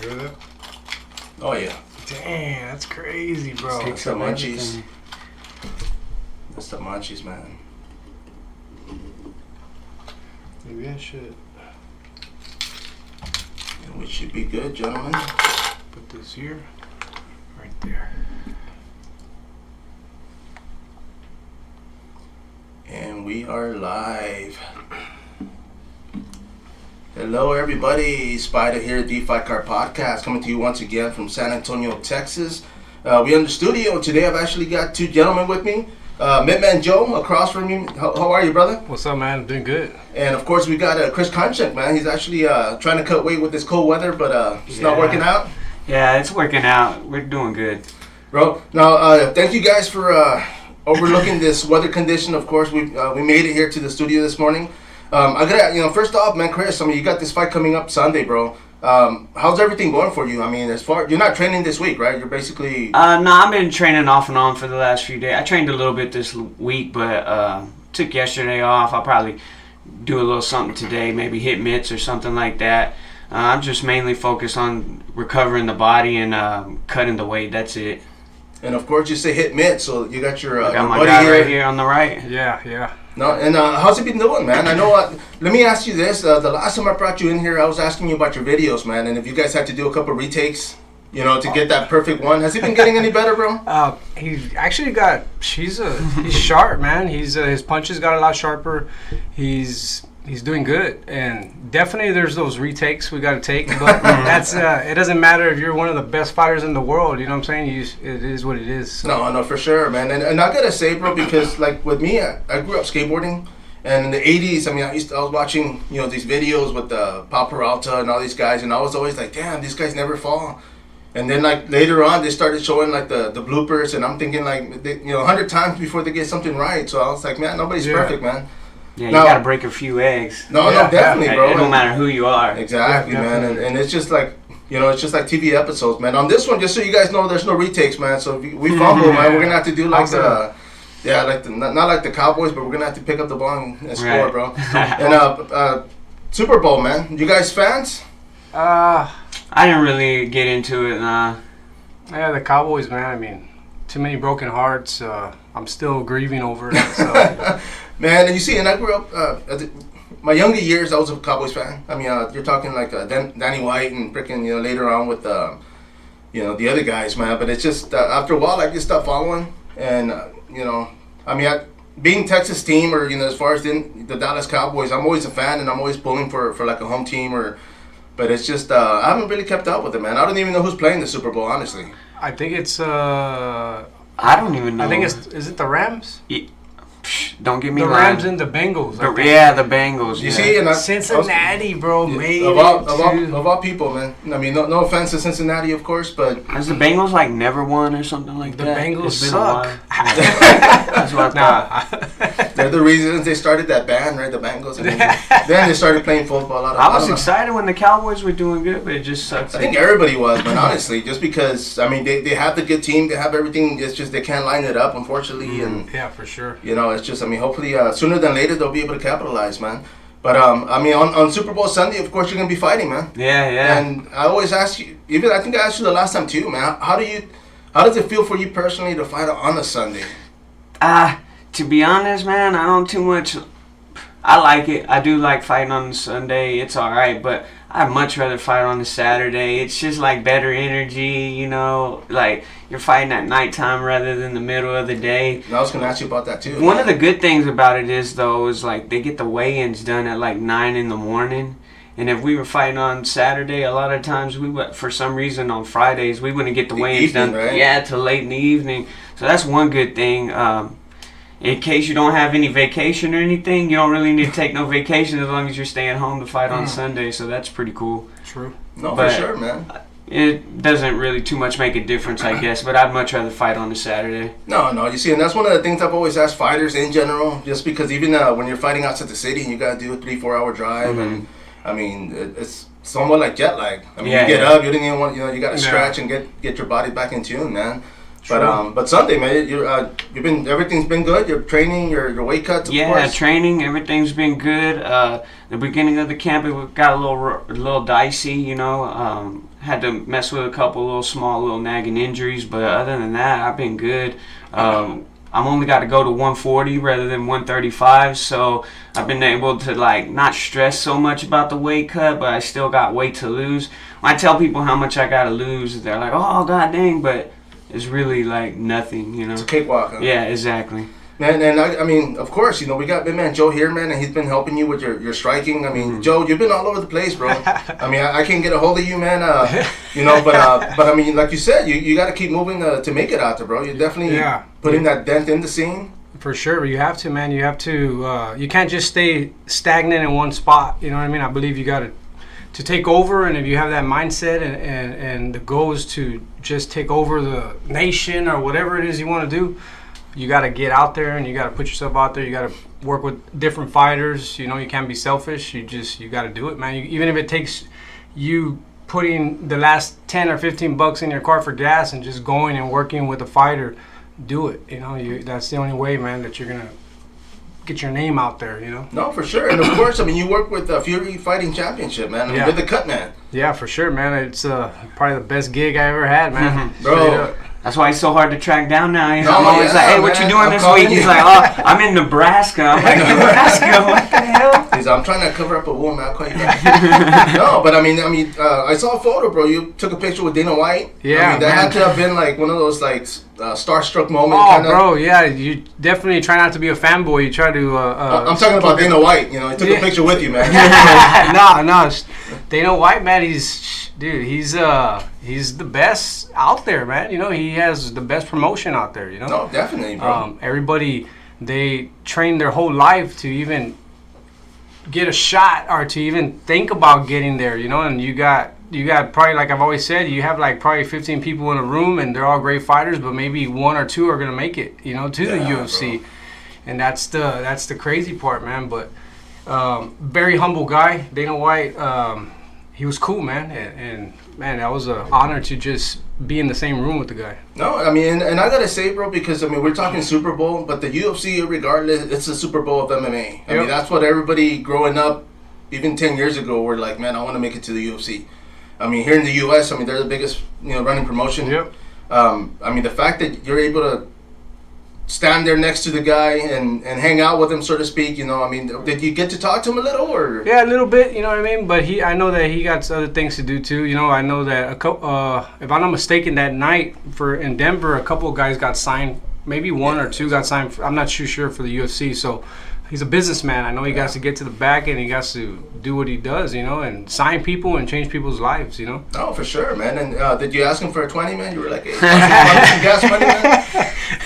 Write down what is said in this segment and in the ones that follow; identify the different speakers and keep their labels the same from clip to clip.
Speaker 1: hear that?
Speaker 2: Oh yeah.
Speaker 1: Damn, that's crazy, bro.
Speaker 2: Take some munchies. That's the munchies, man.
Speaker 1: Maybe I should
Speaker 2: And we should be good, gentlemen.
Speaker 1: put this here, right there.
Speaker 2: And we are live. Hello, everybody. sPidA here, TheFightCardPodcast, coming to you once again from San Antonio, Texas. We in the studio today. I've actually got two gentlemen with me. MittMan Joe across from me. How are you, brother?
Speaker 1: What's up, man? I'm doing good.
Speaker 2: And of course, we got Chris Kuntschik, man. He's actually trying to cut weight with this cold weather, but it's not working out.
Speaker 3: Yeah, it's working out. We're doing good,
Speaker 2: Bro. Now, thank you guys for overlooking this weather condition. Of course, we made it here to the studio this morning. I gotta, first off, man, Chris. I mean, you got this fight coming up Sunday, bro. How's everything going for you? I mean, you're not training this week, right? You're basically.
Speaker 3: No, I've been training off and on for the last few days. I trained a little bit this week, but took yesterday off. I'll probably do a little something today, maybe hit mitts or something like that. I'm just mainly focused on recovering the body and cutting the weight. That's it.
Speaker 2: And of course, you say hit mitt, so you got your
Speaker 3: I got
Speaker 2: your
Speaker 3: my
Speaker 2: buddy
Speaker 3: guy
Speaker 2: here.
Speaker 3: right here on the right.
Speaker 1: Yeah.
Speaker 2: No, and how's it been doing, man? I know. Let me ask you this: the last time I brought you in here, I was asking you about your videos, man, and if you guys had to do a couple retakes, to get that perfect one. Has he been getting any better, bro?
Speaker 1: He actually got. He's sharp, man. His punches got a lot sharper. He's doing good, and definitely there's those retakes we got to take. But that's it doesn't matter if you're one of the best fighters in the world. You know what I'm saying? It is what it is. So.
Speaker 2: No, for sure, man. And I gotta say, bro, because like with me, I grew up skateboarding, and in the '80s, I mean, I was watching these videos with Pau Peralta and all these guys, and I was always like, damn, these guys never fall. And then like later on, they started showing like the bloopers, and I'm thinking like 100 times before they get something right. So I was like, man, nobody's perfect, man.
Speaker 3: Yeah, you gotta break a few eggs.
Speaker 2: No, definitely, bro.
Speaker 3: It don't matter who you are.
Speaker 2: Exactly, man. And it's just like, it's just like TV episodes, man. On this one, just so you guys know, there's no retakes, man. So if we fumble, man, we're gonna have to do like not like the Cowboys, but we're gonna have to pick up the ball and score, bro. And Super Bowl, man. You guys fans?
Speaker 3: I didn't really get into it.
Speaker 1: Yeah, the Cowboys, man. I mean, too many broken hearts. I'm still grieving over it. So.
Speaker 2: Man, and you see, and I grew up, my younger years, I was a Cowboys fan. I mean, you're talking like Danny White and freaking, later on with, the other guys, man. But it's just, after a while, I just stopped following. And, I mean, being Texas team or, as far as the Dallas Cowboys, I'm always a fan and I'm always pulling for like a home team but it's just, I haven't really kept up with it, man. I don't even know who's playing the Super Bowl, honestly.
Speaker 1: I think it's,
Speaker 3: I don't even know.
Speaker 1: I think is it the Rams?
Speaker 3: Don't get me
Speaker 1: the
Speaker 3: lying.
Speaker 1: Rams and the Bengals.
Speaker 3: The Bengals.
Speaker 2: You see, and
Speaker 1: Cincinnati, bro, made
Speaker 2: of all people, man. I mean, no offense to Cincinnati, of course, but
Speaker 3: has the Bengals like never won or something like
Speaker 1: that?
Speaker 3: The
Speaker 1: Bengals suck.
Speaker 3: That's what I thought.
Speaker 2: They're the reasons they started that band, right? The Bengals. And then they started playing football.
Speaker 3: I was excited when the Cowboys were doing good, but it just sucks.
Speaker 2: I think everybody was, man. Honestly, just because I mean they have the good team, they have everything. It's just they can't line it up, unfortunately. And
Speaker 1: yeah, for sure.
Speaker 2: It's just, I mean, hopefully sooner than later they'll be able to capitalize, man. But I mean, on Super Bowl Sunday, of course, you're gonna be fighting, man.
Speaker 3: Yeah.
Speaker 2: And I always ask you, even I think I asked you the last time too, man. How does it feel for you personally to fight on a Sunday?
Speaker 3: To be honest, man, I don't too much. I like it. I do like fighting on Sunday. It's all right, but I'd much rather fight on a Saturday. It's just like better energy, like you're fighting at nighttime rather than the middle of the day.
Speaker 2: And I was gonna ask you about that too.
Speaker 3: One of the good things about it is like they get the weigh-ins done at like 9 in the morning. And if we were fighting on Saturday, a lot of times for some reason on Fridays we wouldn't get the weigh-ins done.
Speaker 2: Right?
Speaker 3: Yeah, till late in the evening. So that's one good thing. In case you don't have any vacation or anything, you don't really need to take no vacation as long as you're staying home to fight on Sunday. So that's pretty cool.
Speaker 1: True.
Speaker 2: No, for sure, man.
Speaker 3: It doesn't really too much make a difference, I guess, but I'd much rather fight on a Saturday.
Speaker 2: No, you see, and that's one of the things I've always asked fighters in general, just because even when you're fighting outside the city and you got to do a 3-4 hour drive, and I mean, it's somewhat like jet lag. I mean, you get up, you didn't even want, you got to stretch and get your body back in tune, man. But Sunday, man, everything's been good. Your training, your weight cuts, of course.
Speaker 3: Yeah, training, everything's been good. The beginning of the camp, it got a little dicey, had to mess with a couple little nagging injuries, but other than that, I've been good. I'm only got to go to 140 rather than 135, so I've been able to like not stress so much about the weight cut, but I still got weight to lose. When I tell people how much I got to lose, they're like, "Oh, god dang," but it's really like nothing, you know.
Speaker 2: It's a cakewalk. Huh?
Speaker 3: Yeah, exactly.
Speaker 2: Man, and I mean, of course, we got MittMan Joe here, man, and he's been helping you with your striking. I mean, Joe, you've been all over the place, bro. I mean, I can't get a hold of you, man. But I mean, like you said, you got to keep moving to make it out there, bro. You're definitely putting that dent in the scene.
Speaker 1: For sure, you have to, man. You have to. You can't just stay stagnant in one spot. You know what I mean? I believe you got to take over, and if you have that mindset and the goal is to just take over the nation or whatever it is you want to do, you got to get out there and you got to put yourself out there. You got to work with different fighters. You can't be selfish. You got to do it, man. Even if it takes you putting the last 10 or 15 bucks in your car for gas and just going and working with a fighter, do it. That's the only way, man, that you're gonna get your name out there.
Speaker 2: No, for sure. And of course, I mean, you work with Fury Fighting Championship, man. With the Cutman.
Speaker 1: Yeah, for sure, man. It's probably the best gig I ever had, man.
Speaker 2: Bro.
Speaker 3: That's why he's so hard to track down now. I'm always like, "Hey, what you doing this week?" He's like, "Oh, I'm in Nebraska." I'm like, "Nebraska? What the hell?"
Speaker 2: I'm trying to cover up a wound, man. I'll call you back. No, but I mean, I saw a photo, bro. You took a picture with Dana White.
Speaker 1: Yeah,
Speaker 2: I mean, that had to have been like one of those like starstruck moments.
Speaker 1: Oh, bro, yeah. You definitely try not to be a fanboy. You try to.
Speaker 2: I'm talking about Dana White. He took a picture with you, man.
Speaker 1: No, Dana White, man. He's the best out there, man. He has the best promotion out there.
Speaker 2: No, definitely, bro.
Speaker 1: Everybody, they train their whole life to even get a shot or to even think about getting there. And you got probably, like I've always said, you have like probably 15 people in a room and they're all great fighters, but maybe one or two are gonna make it, to the UFC. Bro. And that's the crazy part, man. But very humble guy, Dana White. He was cool, man, and man, that was an honor to just be in the same room with the guy.
Speaker 2: No, I mean, and I gotta say, bro, because I mean, we're talking Super Bowl, but the UFC, regardless, it's the Super Bowl of MMA. I mean, that's what everybody growing up, even 10 years ago, were like, man, I want to make it to the UFC. I mean, here in the U.S., I mean, they're the biggest, running promotion.
Speaker 1: Yep.
Speaker 2: I mean, the fact that you're able to stand there next to the guy and hang out with him, so to speak, I mean, did you get to talk to him a little, or?
Speaker 1: Yeah, a little bit, you know what I mean? But I know that he got other things to do too. I know that if I'm not mistaken, that night in Denver, a couple of guys got signed. Maybe one or two got signed. I'm not too sure for the UFC. So he's a businessman. I know he got to get to the back and he got to do what he does, and sign people and change people's lives,
Speaker 2: Oh, for sure, man. And did you ask him for a 20, man? You were like, hey, some gas money, man?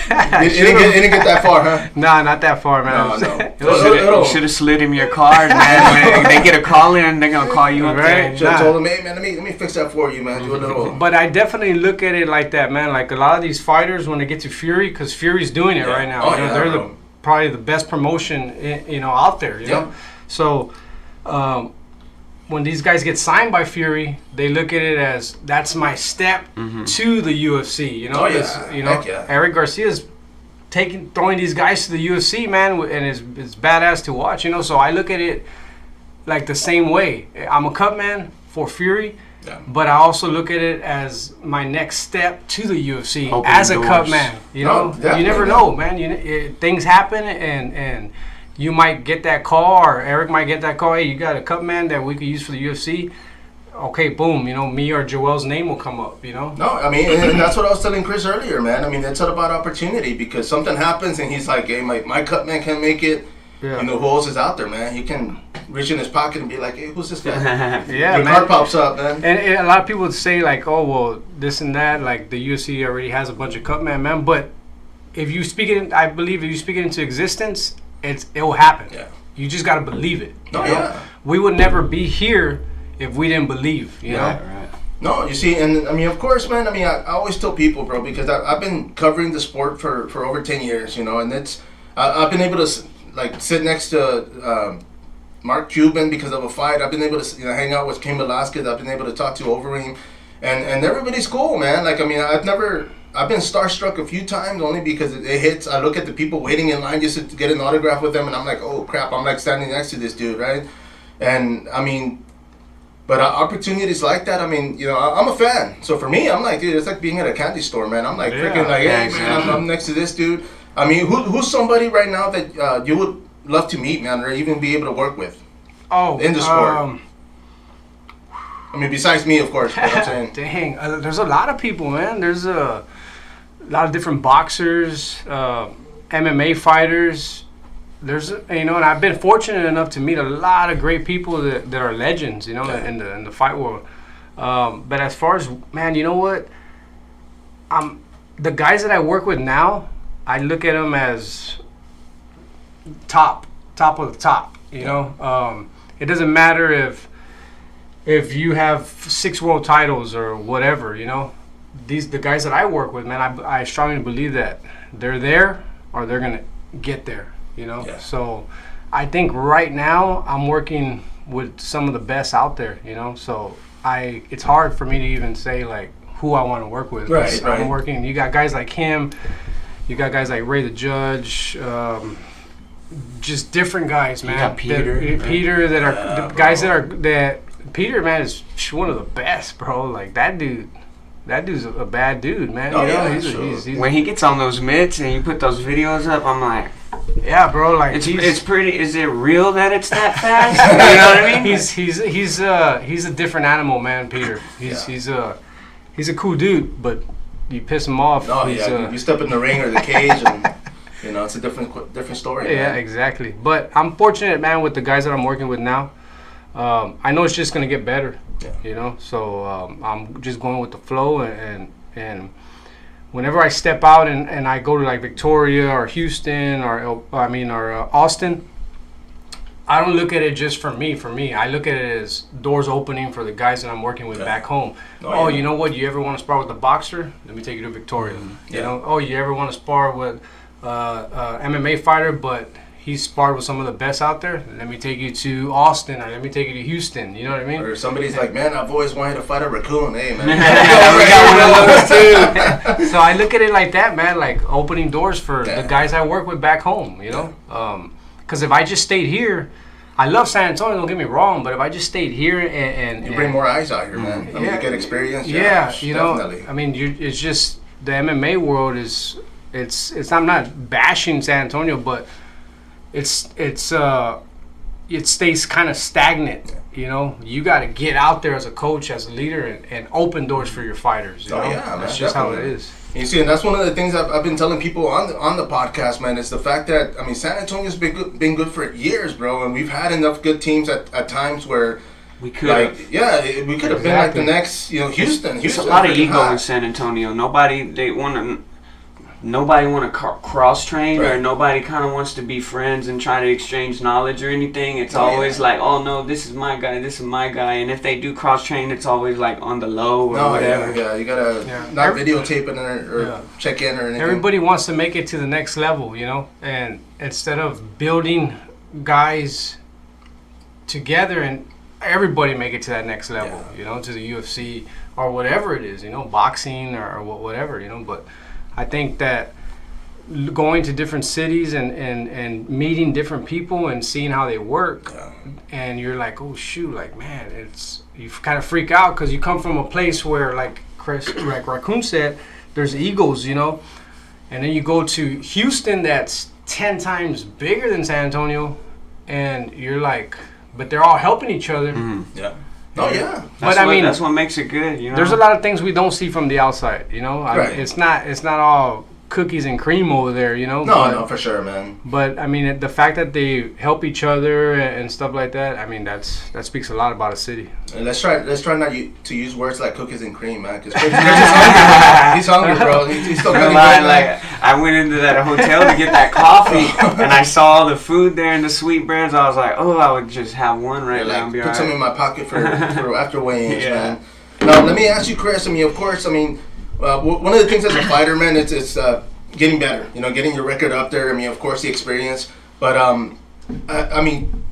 Speaker 2: It didn't get that far, huh?
Speaker 1: Nah, not that far, man.
Speaker 3: No. You should have slid him your card, man. They get a call in, they're going to call you up there.
Speaker 2: Should have told him, hey, man, let me fix that for you, man. Do a little.
Speaker 1: But I definitely look at it like that, man. Like a lot of these fighters, when they get to Fury, because Fury's doing it right now. They're probably the best promotion, out there, you know? So when these guys get signed by Fury, they look at it as that's my step to the UFC. Eric Garcia's throwing these guys to the UFC, man, and it's badass to watch. So I look at it like the same way. I'm a Cutman for Fury, but I also look at it as my next step to the UFC as a Cutman. You never know, man. Things happen, and you might get that call, or Eric might get that call. Hey, you got a Cutman that we could use for the UFC. Okay, boom. Me or Joel's name will come up. No,
Speaker 2: I mean, and that's what I was telling Chris earlier, man. I mean, it's all about opportunity, because something happens and he's like, hey, my Cutman can't make it. Yeah. Who else is out there, man? He can reach in his pocket and be like, hey, who's this guy? Your card pops up, man.
Speaker 1: And a lot of people would say, like, oh, well, this and that, like the UFC already has a bunch of Cutman, man. But if you speak it, I believe if you speak it into existence, it will happen. Yeah. You just got to believe it. We would never be here if we didn't believe, you know?
Speaker 2: Right. No, you see, and I mean, of course, man, I mean, I always tell people, bro, because I've been covering the sport for over 10 years, and it's, I've been able to, like, sit next to Mark Cuban because of a fight. I've been able to hang out with Cain Velasquez. I've been able to talk to Overeem, and everybody's cool, man. Like, I mean, I've been starstruck a few times only because it hits. I look at the people waiting in line just to get an autograph with them, and I'm like, oh crap, I'm like standing next to this dude, right? And I mean, But opportunities like that, I mean, you know, I'm a fan. So for me, I'm like, dude, it's like being at a candy store, man. I'm like, freaking like, hey, man, I'm next to this dude. I mean, who's somebody right now that you would love to meet, man, or even be able to work with? In the sport. I mean, besides me, of course. But I'm saying.
Speaker 1: Dang, there's a lot of people, man. There's a lot of different boxers, MMA fighters. There's, you know, and I've been fortunate enough to meet a lot of great people that are legends, you know, in the fight world. But as far as, man, you know what? The guys that I work with now, I look at them as top of the top, you know. It doesn't matter if you have 6 world titles or whatever, you know. The guys that I work with, man, I strongly believe that they're there or they're going to get there. You know, so I think right now I'm working with some of the best out there. You know, so it's hard for me to even say like who I want to work with.
Speaker 2: Right.
Speaker 1: I'm working. You got guys like him. You got guys like Ray the Judge. Just different guys, man.
Speaker 3: You got Peter.
Speaker 1: That are the guys that Peter, man, is one of the best, bro. Like that dude. That dude's a bad dude, man.
Speaker 2: Oh,
Speaker 1: you know,
Speaker 2: yeah,
Speaker 1: he's
Speaker 3: when he gets on those mitts and you put those videos up, I'm like,
Speaker 1: yeah, bro. Like
Speaker 3: it's pretty. Is it real that it's that fast? You know what I mean?
Speaker 1: He's a different animal, man. Peter. He's a cool dude, but you piss him off.
Speaker 2: Oh yeah, you step in the ring or the cage, and you know it's a different story.
Speaker 1: Yeah,
Speaker 2: man.
Speaker 1: exactly. But I'm fortunate, man, with the guys that I'm working with now. I know it's just gonna get better.
Speaker 2: Yeah.
Speaker 1: You know, so I'm just going with the flow, and whenever I step out and I go to like Victoria or Houston or Austin, I don't look at it just for me. I look at it as doors opening for the guys that I'm working with back home. You know what? You ever want to spar with a boxer? Let me take you to Victoria. You know, you ever want to spar with MMA fighter, but he sparred with some of the best out there? Let me take you to Austin, or let me take you to Houston. You know what I mean?
Speaker 2: Or somebody's like, man, I've always wanted to fight a raccoon. Hey, man.
Speaker 3: we got one of those too.
Speaker 1: So I look at it like that, man, like opening doors for the guys I work with back home, you know? Because if I just stayed here, I love San Antonio, don't get me wrong, but if I just stayed here and
Speaker 2: you bring more eyes out here, man. I mean, you get experience.
Speaker 1: Yeah, you know,
Speaker 2: definitely.
Speaker 1: I mean, it's just the MMA world is, I'm not bashing San Antonio, but it stays kind of stagnant. You know, you got to get out there as a coach, as a leader, and open doors for your fighters. You know?
Speaker 2: Yeah,
Speaker 1: that's just
Speaker 2: definitely.
Speaker 1: how it is.
Speaker 2: You see, and that's one of the things I've been telling people on the podcast, man, is the fact that, I mean, San Antonio's been good for years, bro, and we've had enough good teams at times where
Speaker 3: we could have.
Speaker 2: Like, we could have been like the next, you know, Houston.
Speaker 3: There's a lot of ego in San Antonio. Nobody want to cross train, or nobody kind of wants to be friends and try to exchange knowledge or anything. It's always like, oh no, this is my guy, and if they do cross train, it's always like on the low or whatever.
Speaker 2: You gotta not videotape it or check in or anything.
Speaker 1: Everybody wants to make it to the next level, you know, and instead of building guys together and everybody make it to that next level, you know, to the UFC or whatever it is, you know, boxing or whatever, you know, but I think that going to different cities and meeting different people and seeing how they work, and you're like, oh shoot, like, man, you kind of freak out because you come from a place where, like Raccoon said, there's egos, you know, and then you go to Houston that's 10 times bigger than San Antonio, and you're like, but they're all helping each other.
Speaker 3: Mm-hmm.
Speaker 2: Yeah. Oh yeah,
Speaker 3: that's what makes it good. You know,
Speaker 1: there's a lot of things we don't see from the outside. You know, it's not all cookies and cream over there. You know,
Speaker 2: no, for sure, man.
Speaker 1: But I mean, the fact that they help each other and stuff like that, I mean, that speaks a lot about a city.
Speaker 2: And let's try not to use words like cookies and cream, man. Because he's hungry, bro. He's still getting
Speaker 3: I went into that hotel to get that coffee, and I saw all the food there and the sweetbreads. I was like, oh, I would just have one right now. And be
Speaker 2: put some in my pocket for after weigh-ins, man. Now, let me ask you, Chris. I mean, of course, I mean, one of the things as a fighter, man, it's getting better. You know, getting your record up there. I mean, of course, the experience. But I mean,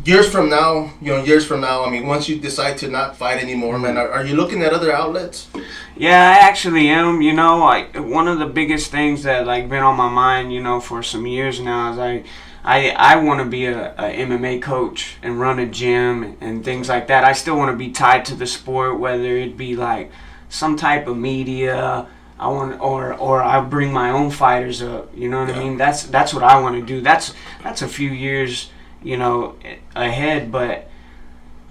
Speaker 2: years from now, I mean, once you decide to not fight anymore, man, are you looking at other outlets?
Speaker 3: Yeah, I actually am. You know, one of the biggest things that like been on my mind, you know, for some years now is I want to be a MMA coach and run a gym and things like that. I still want to be tied to the sport, whether it be like some type of media. I want, or I bring my own fighters up. You know what I mean? That's what I want to do. That's a few years, ahead. But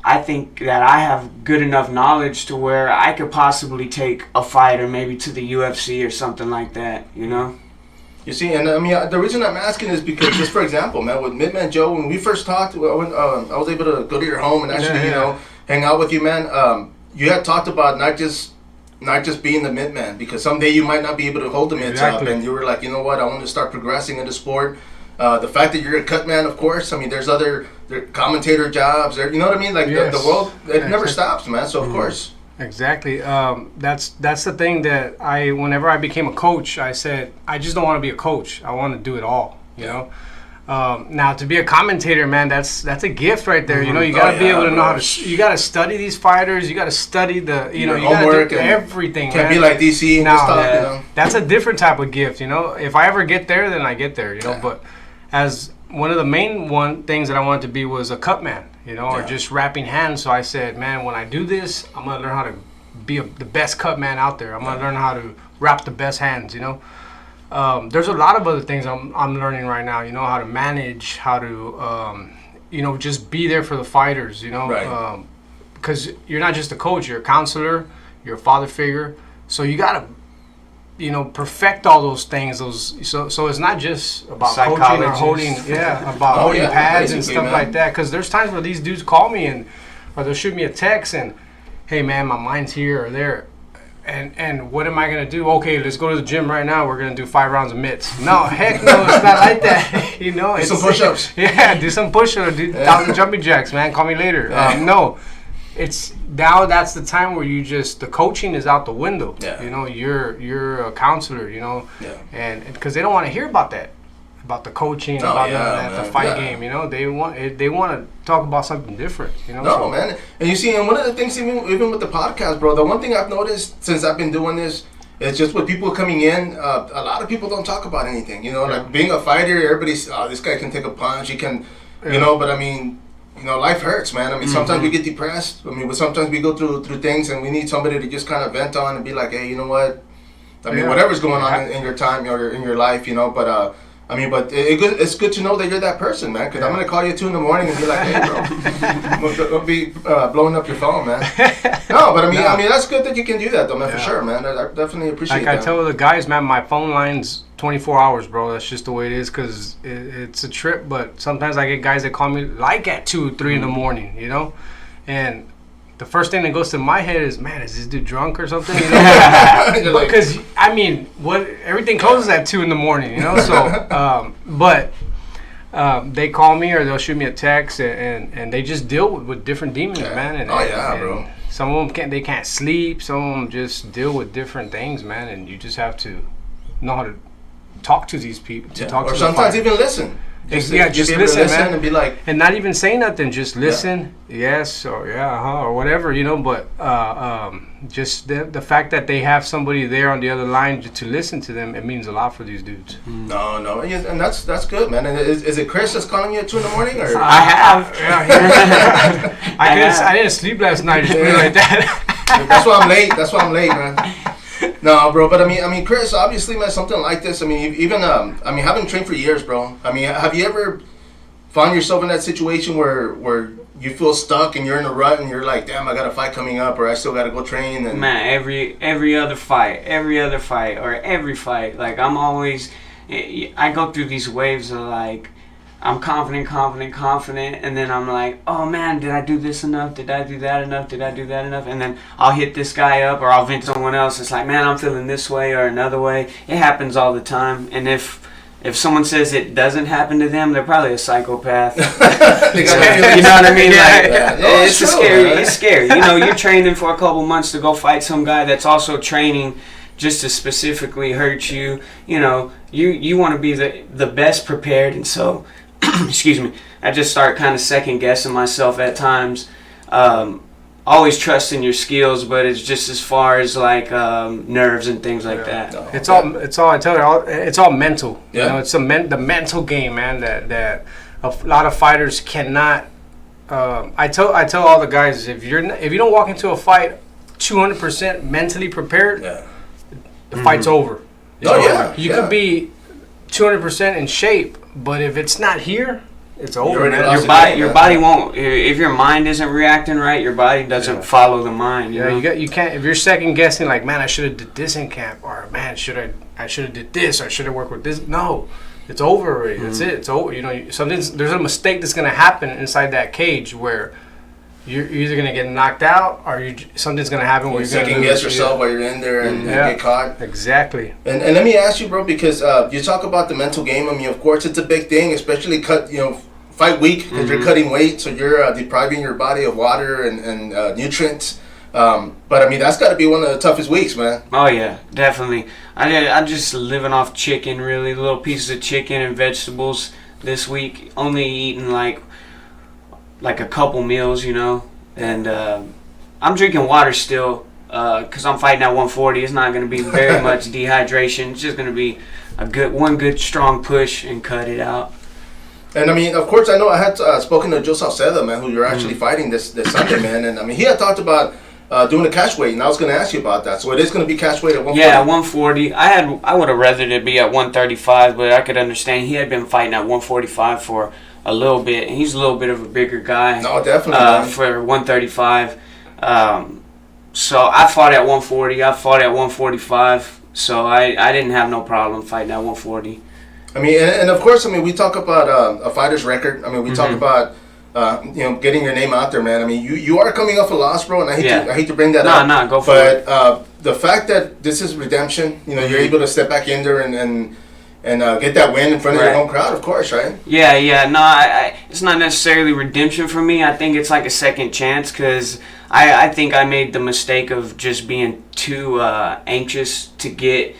Speaker 3: I think that I have good enough knowledge to where I could possibly take a fighter maybe to the UFC or something like that.
Speaker 2: You see, and I mean, the reason I'm asking is because, just for example, man, with MittMan Joe, when we first talked, I was able to go to your home and actually, hang out with you, man. You had talked about not just being the MittMan, because someday you might not be able to hold the mitts up, and you were like, you know what, I want to start progressing in the sport. The fact that you're a Cutman, of course, I mean, there's other commentator jobs, you know what I mean? Like, the world, it never stops, man, so of course.
Speaker 1: Exactly. That's the thing that whenever I became a coach, I said, I just don't want to be a coach. I want to do it all, you know? Now, to be a commentator, man, that's a gift right there. You got to be able to know how to. You got to study these fighters. You got to study the. You got to do everything.
Speaker 2: Can't be like DC and just talk.
Speaker 1: That's a different type of gift. If I ever get there, then I get there. But as one of the main things that I wanted to be was a Cutman. Or just wrapping hands. So I said, man, when I do this, I'm gonna learn how to be the best Cutman out there. I'm gonna learn how to wrap the best hands. There's a lot of other things I'm learning right now. How to manage, how to, just be there for the fighters.
Speaker 2: Right.
Speaker 1: Because you're not just a coach, you're a counselor, you're a father figure. So you gotta, perfect all those things. So it's not just about coaching or holding, holding pads and stuff like that. Because there's times where these dudes call me or they'll shoot me a text and, hey man, my mind's here or there. And what am I going to do? Okay, let's go to the gym right now. We're going to do 5 rounds of mitts. No, heck no, it's not like that.
Speaker 2: Do some push-ups.
Speaker 1: Yeah, do some push-ups. Do 1,000 jumping jacks, man. Call me later. No, it's now that's the time where the coaching is out the window.
Speaker 2: Yeah.
Speaker 1: You're a counselor, and because they don't want to hear about that. About the coaching, the fight game, they want to talk about something different,
Speaker 2: No, man, and you see, and one of the things, even with the podcast, bro, the one thing I've noticed since I've been doing this is just with people coming in, a lot of people don't talk about anything, like being a fighter. Everybody's, this guy can take a punch, he can, but I mean, life hurts, man. I mean, sometimes we get depressed. I mean, sometimes we go through things, and we need somebody to just kind of vent on and be like, hey, you know what? I mean, whatever's going on in your time or in your life, but. But it's good to know that you're that person, man, because I'm going to call you at 2 a.m. and be like, hey, bro, don't be blowing up your phone, man. No, but I mean, that's good that you can do that, though, man, for sure, man. I definitely appreciate that.
Speaker 1: I tell the guys, man, my phone line's 24 hours, bro. That's just the way it is, because it's a trip, but sometimes I get guys that call me, like, at 2, 3 in the morning, and the first thing that goes to my head is, man, is this dude drunk or something? Because everything closes at 2 in the morning, So, but they call me or they'll shoot me a text, and they just deal with different demons, man. And,
Speaker 2: bro.
Speaker 1: Some of them can't sleep. Some of them just deal with different things, man. And you just have to know how to talk to these people.
Speaker 2: Or sometimes even listen.
Speaker 1: Just listen, man,
Speaker 2: and be like,
Speaker 1: and not even say nothing. Just listen, yes, or or whatever, But just the fact that they have somebody there on the other line to listen to them, it means a lot for these dudes.
Speaker 2: No, and that's good, man. And is it Chris that's calling you at 2 in the morning, or
Speaker 3: I have?
Speaker 1: I didn't sleep last night. Just put it like that.
Speaker 2: That's why I'm late, man. No, bro, but I mean, Chris, obviously, man, something like this. I mean, even having trained for years, bro. I mean, have you ever found yourself in that situation where you feel stuck and you're in a rut and you're like, damn, I got a fight coming up, or I still got to go train? And
Speaker 3: man, every other fight, or every fight, like I go through these waves of like, I'm confident, and then I'm like, oh man, did I do this enough? Did I do that enough? And then I'll hit this guy up, or I'll vent to someone else. It's like, man, I'm feeling this way or another way. It happens all the time, and if someone says it doesn't happen to them, they're probably a psychopath. You know what I mean? It's scary. You're training for a couple months to go fight some guy that's also training just to specifically hurt you. You want to be the best prepared, and so. Excuse me. I just start kind of second guessing myself at times. always trust in your skills, but it's just as far as like nerves and things like that.
Speaker 2: No.
Speaker 1: It's all I tell you. It's all mental.
Speaker 2: Yeah.
Speaker 1: You know, it's the mental game, man. That a lot of fighters cannot. I tell all the guys, if you don't walk into a fight 200% mentally prepared, the fight's over. You could be 200% in shape, but if it's not here, it's over, man.
Speaker 3: Your body won't. If your mind isn't reacting right, your body doesn't follow the mind. You know?
Speaker 1: You can't. If you're second guessing, like, man, I should have did this in camp, or man, I should have did this, or I should have worked with this. No, it's over already. That's it. It's over. You know, there's a mistake that's gonna happen inside that cage where you're either gonna get knocked out, or something's gonna happen where you're gonna
Speaker 2: second guess yourself while you're in there and get caught.
Speaker 1: Exactly.
Speaker 2: And let me ask you, bro, because you talk about the mental game. I mean, of course, it's a big thing, especially fight week, because you're cutting weight, so you're depriving your body of water and nutrients. But I mean, that's got to be one of the toughest weeks, man.
Speaker 3: Oh yeah, definitely. I'm just living off chicken, really, little pieces of chicken and vegetables this week. Only eating like a couple meals, you know. And I'm drinking water still, because I'm fighting at 140. It's not going to be very much dehydration. It's just going to be one good strong push and cut it out.
Speaker 2: And I mean, of course, I know I had spoken to Joe Salcedo, man, who you're actually fighting this Sunday, man. And I mean, he had talked about doing a catch weight, and I was going to ask you about that. So it is going to be catch weight at 140.
Speaker 3: Yeah, 140. I would have rather it be at 135, but I could understand he had been fighting at 145 for a little bit. He's a little bit of a bigger guy.
Speaker 2: No, definitely.
Speaker 3: For 135. So I fought at 140. I fought at 145. So I didn't have no problem fighting at 140.
Speaker 2: I mean, and of course, I mean, we talk about a fighter's record. I mean, we talk about getting your name out there, man. I mean, you are coming off a loss, bro, and I hate to bring that up.
Speaker 3: No, go for it.
Speaker 2: But the fact that this is redemption, you know, you're able to step back in there and get that win in front of your home crowd, of course, right?
Speaker 3: Yeah. No, it's not necessarily redemption for me. I think it's like a second chance, because I think I made the mistake of just being too anxious to get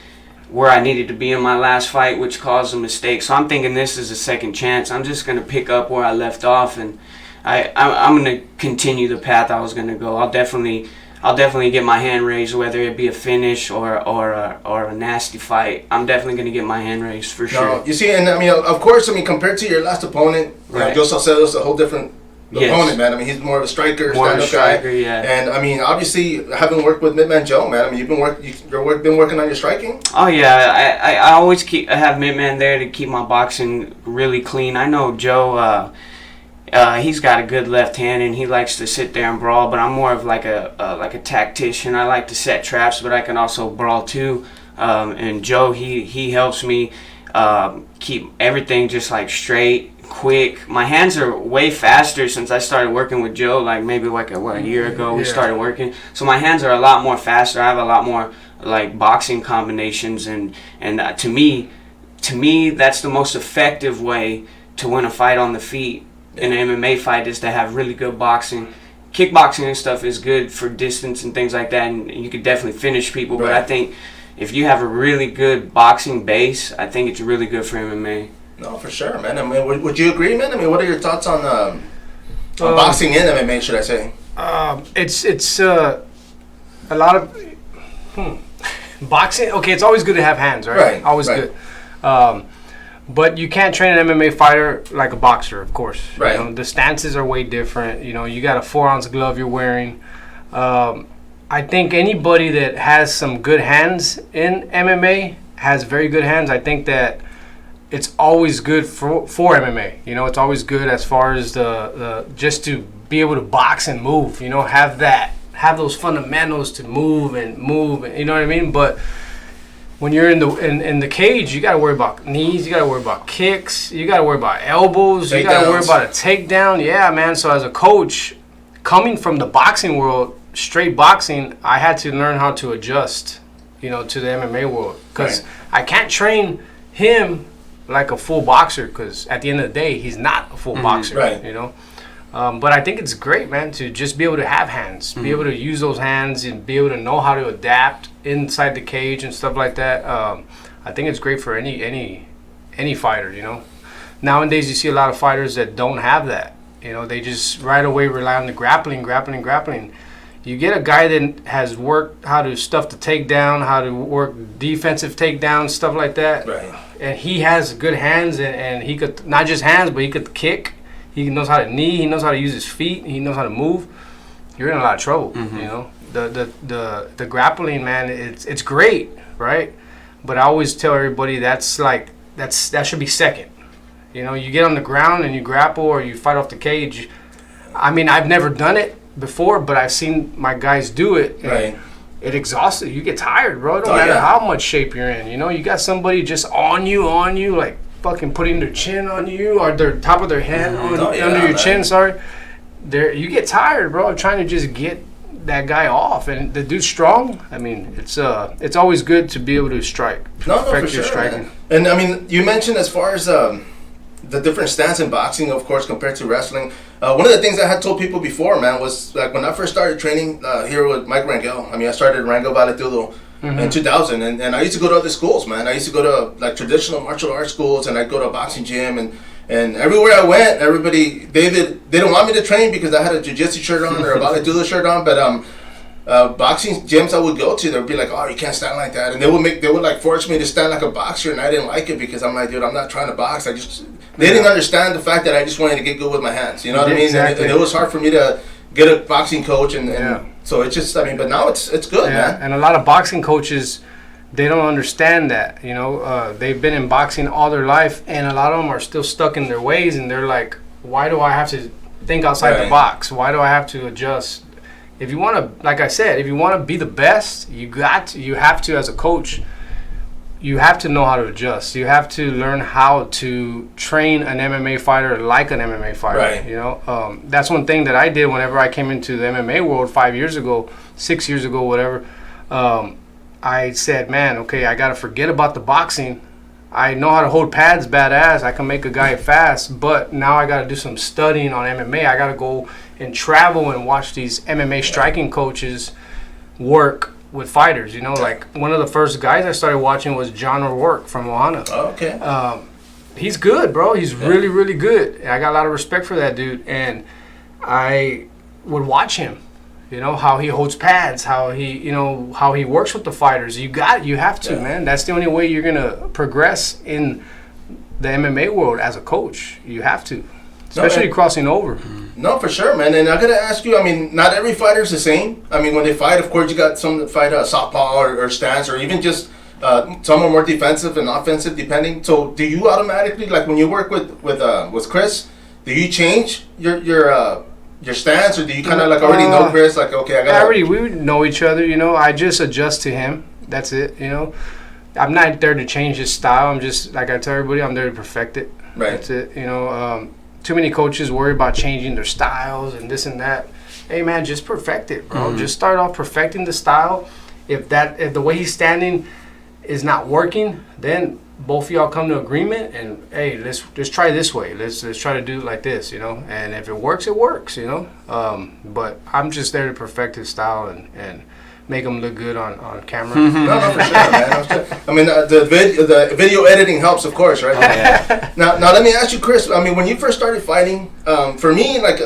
Speaker 3: where I needed to be in my last fight, which caused a mistake. So I'm thinking this is a second chance. I'm just going to pick up where I left off, and I'm going to continue the path I was going to go. I'll definitely get my hand raised, whether it be a finish or a nasty fight. I'm definitely going to get my hand raised for sure.
Speaker 2: No, you see, and I mean, of course, I mean, compared to your last opponent, Joe Salcedo's a whole different opponent, man. I mean, he's more of a striker, stand-up guy.
Speaker 3: Yeah.
Speaker 2: And I mean, obviously, having worked with MittMan Joe, man, I mean, you've been working on your striking.
Speaker 3: Oh yeah, I always have MittMan there to keep my boxing really clean. I know Joe. He's got a good left hand, and he likes to sit there and brawl. But I'm more of like a tactician. I like to set traps, but I can also brawl too. And Joe, he helps me keep everything just like straight, quick. My hands are way faster since I started working with Joe. Like maybe a year ago we started working. So my hands are a lot more faster. I have a lot more like boxing combinations, and to me that's the most effective way to win a fight on the feet. In an MMA fight is to have really good boxing. Kickboxing and stuff is good for distance and things like that, and you could definitely finish people. But I think if you have a really good boxing base, I think it's really good for MMA.
Speaker 2: No, for sure, man. I mean, would you agree, man? I mean, what are your thoughts on boxing and MMA, should I say?
Speaker 1: It's a lot of boxing. Okay, it's always good to have hands, right?
Speaker 2: Right.
Speaker 1: Always good. But you can't train an MMA fighter like a boxer, of course.
Speaker 2: Right.
Speaker 1: You know, the stances are way different. You know, you got a 4-ounce glove you're wearing. I think anybody that has some good hands in MMA has very good hands. I think that it's always good for MMA. You know, it's always good as far as the just to be able to box and move. You know, have those fundamentals to move, and you know what I mean? But when you're in the cage, you got to worry about knees, you got to worry about kicks, you got to worry about elbows, you got to worry about a takedown. Yeah, man. So as a coach, coming from the boxing world, straight boxing, I had to learn how to adjust, you know, to the MMA world, because I can't train him like a full boxer, because at the end of the day, he's not a full boxer,
Speaker 2: right.
Speaker 1: You know. But I think it's great, man, to just be able to have hands, be able to use those hands, and be able to know how to adapt inside the cage and stuff like that. I think it's great for any fighter, you know. Nowadays, you see a lot of fighters that don't have that. You know, they just right away rely on the grappling. You get a guy that has worked how to stuff the takedown, how to work defensive takedowns, stuff like that.
Speaker 2: Right.
Speaker 1: And he has good hands, and he could, not just hands, but he could kick. He knows how to knee. He knows how to use his feet. He knows how to move. You're in a lot of trouble, you know. The grappling, man, it's great, right? But I always tell everybody that should be second. You know, you get on the ground and you grapple or you fight off the cage. I mean, I've never done it before, but I've seen my guys do it.
Speaker 2: Right.
Speaker 1: It exhausts you. You get tired, bro. It don't matter how much shape you're in. You know, you got somebody just on you, like fucking putting their chin on you or their top of their head under your chin. Sorry. You get tired, bro. Trying to just get that guy off, and the dude's strong. I mean, it's always good to be able to strike.
Speaker 2: No, for sure. Man. And I mean, you mentioned as far as the different stance in boxing, of course, compared to wrestling. One of the things I had told people before, man, was like when I first started training here with Mike Rangel. I mean, I started Rangel Valetudo in 2000, and I used to go to other schools, man. I used to go to like traditional martial arts schools, and I'd go to a boxing gym, and everywhere I went, everybody they didn't want me to train because I had a jiu-jitsu shirt on or a Valetudo shirt on, but boxing gyms I would go to, they'd be like, oh, you can't stand like that, and they would like force me to stand like a boxer, and I didn't like it because I'm like, dude, I'm not trying to box. They didn't understand the fact that I just wanted to get good with my hands. You know what I mean? Exactly. And it was hard for me to get a boxing coach, and so it's just, I mean, but now it's good, man.
Speaker 1: And a lot of boxing coaches, they don't understand that. You know, they've been in boxing all their life, and a lot of them are still stuck in their ways, and they're like, why do I have to think outside the box? Why do I have to adjust? If you want to, like I said, if you want to be the best, you have to, as a coach, you have to know how to adjust. You have to learn how to train an MMA fighter like an MMA fighter.
Speaker 2: Right.
Speaker 1: You know, that's one thing that I did whenever I came into the MMA world 5 years ago, 6 years ago, whatever. I said, man, okay, I got to forget about the boxing. I know how to hold pads badass. I can make a guy fast, but now I got to do some studying on MMA. I got to go and travel and watch these MMA striking coaches work with fighters. You know, like one of the first guys I started watching was John O'Rourke from Ohana.
Speaker 2: Oh, okay.
Speaker 1: He's good, bro. He's really, really good. And I got a lot of respect for that dude. And I would watch him. You know, how he holds pads, how he works with the fighters. You have to, man. That's the only way you're going to progress in the MMA world as a coach. You have to, especially crossing over.
Speaker 2: No, for sure, man. And I got to ask you, I mean, not every fighter's the same. I mean, when they fight, of course, you got some that fight southpaw or stance, or even just some are more defensive and offensive, depending. So do you automatically, like when you work with Chris, do you change your stance, or do you kind of like already know Chris? Like, okay,
Speaker 1: we would know each other, you know. I just adjust to him. That's it, you know. I'm not there to change his style. I'm just, like I tell everybody, I'm there to perfect it.
Speaker 2: Right.
Speaker 1: That's it, you know. Too many coaches worry about changing their styles and this and that. Hey, man, just perfect it, bro. Just start off perfecting the style. If the way he's standing is not working, then both of y'all come to agreement, and hey, let's try this way. Let's try to do it like this, you know. And if it works, you know. But I'm just there to perfect his style and make him look good on camera.
Speaker 2: No, for sure, man. I mean, the video editing helps, of course, right?
Speaker 3: Oh, yeah.
Speaker 2: Now let me ask you, Chris. I mean, when you first started fighting, for me, like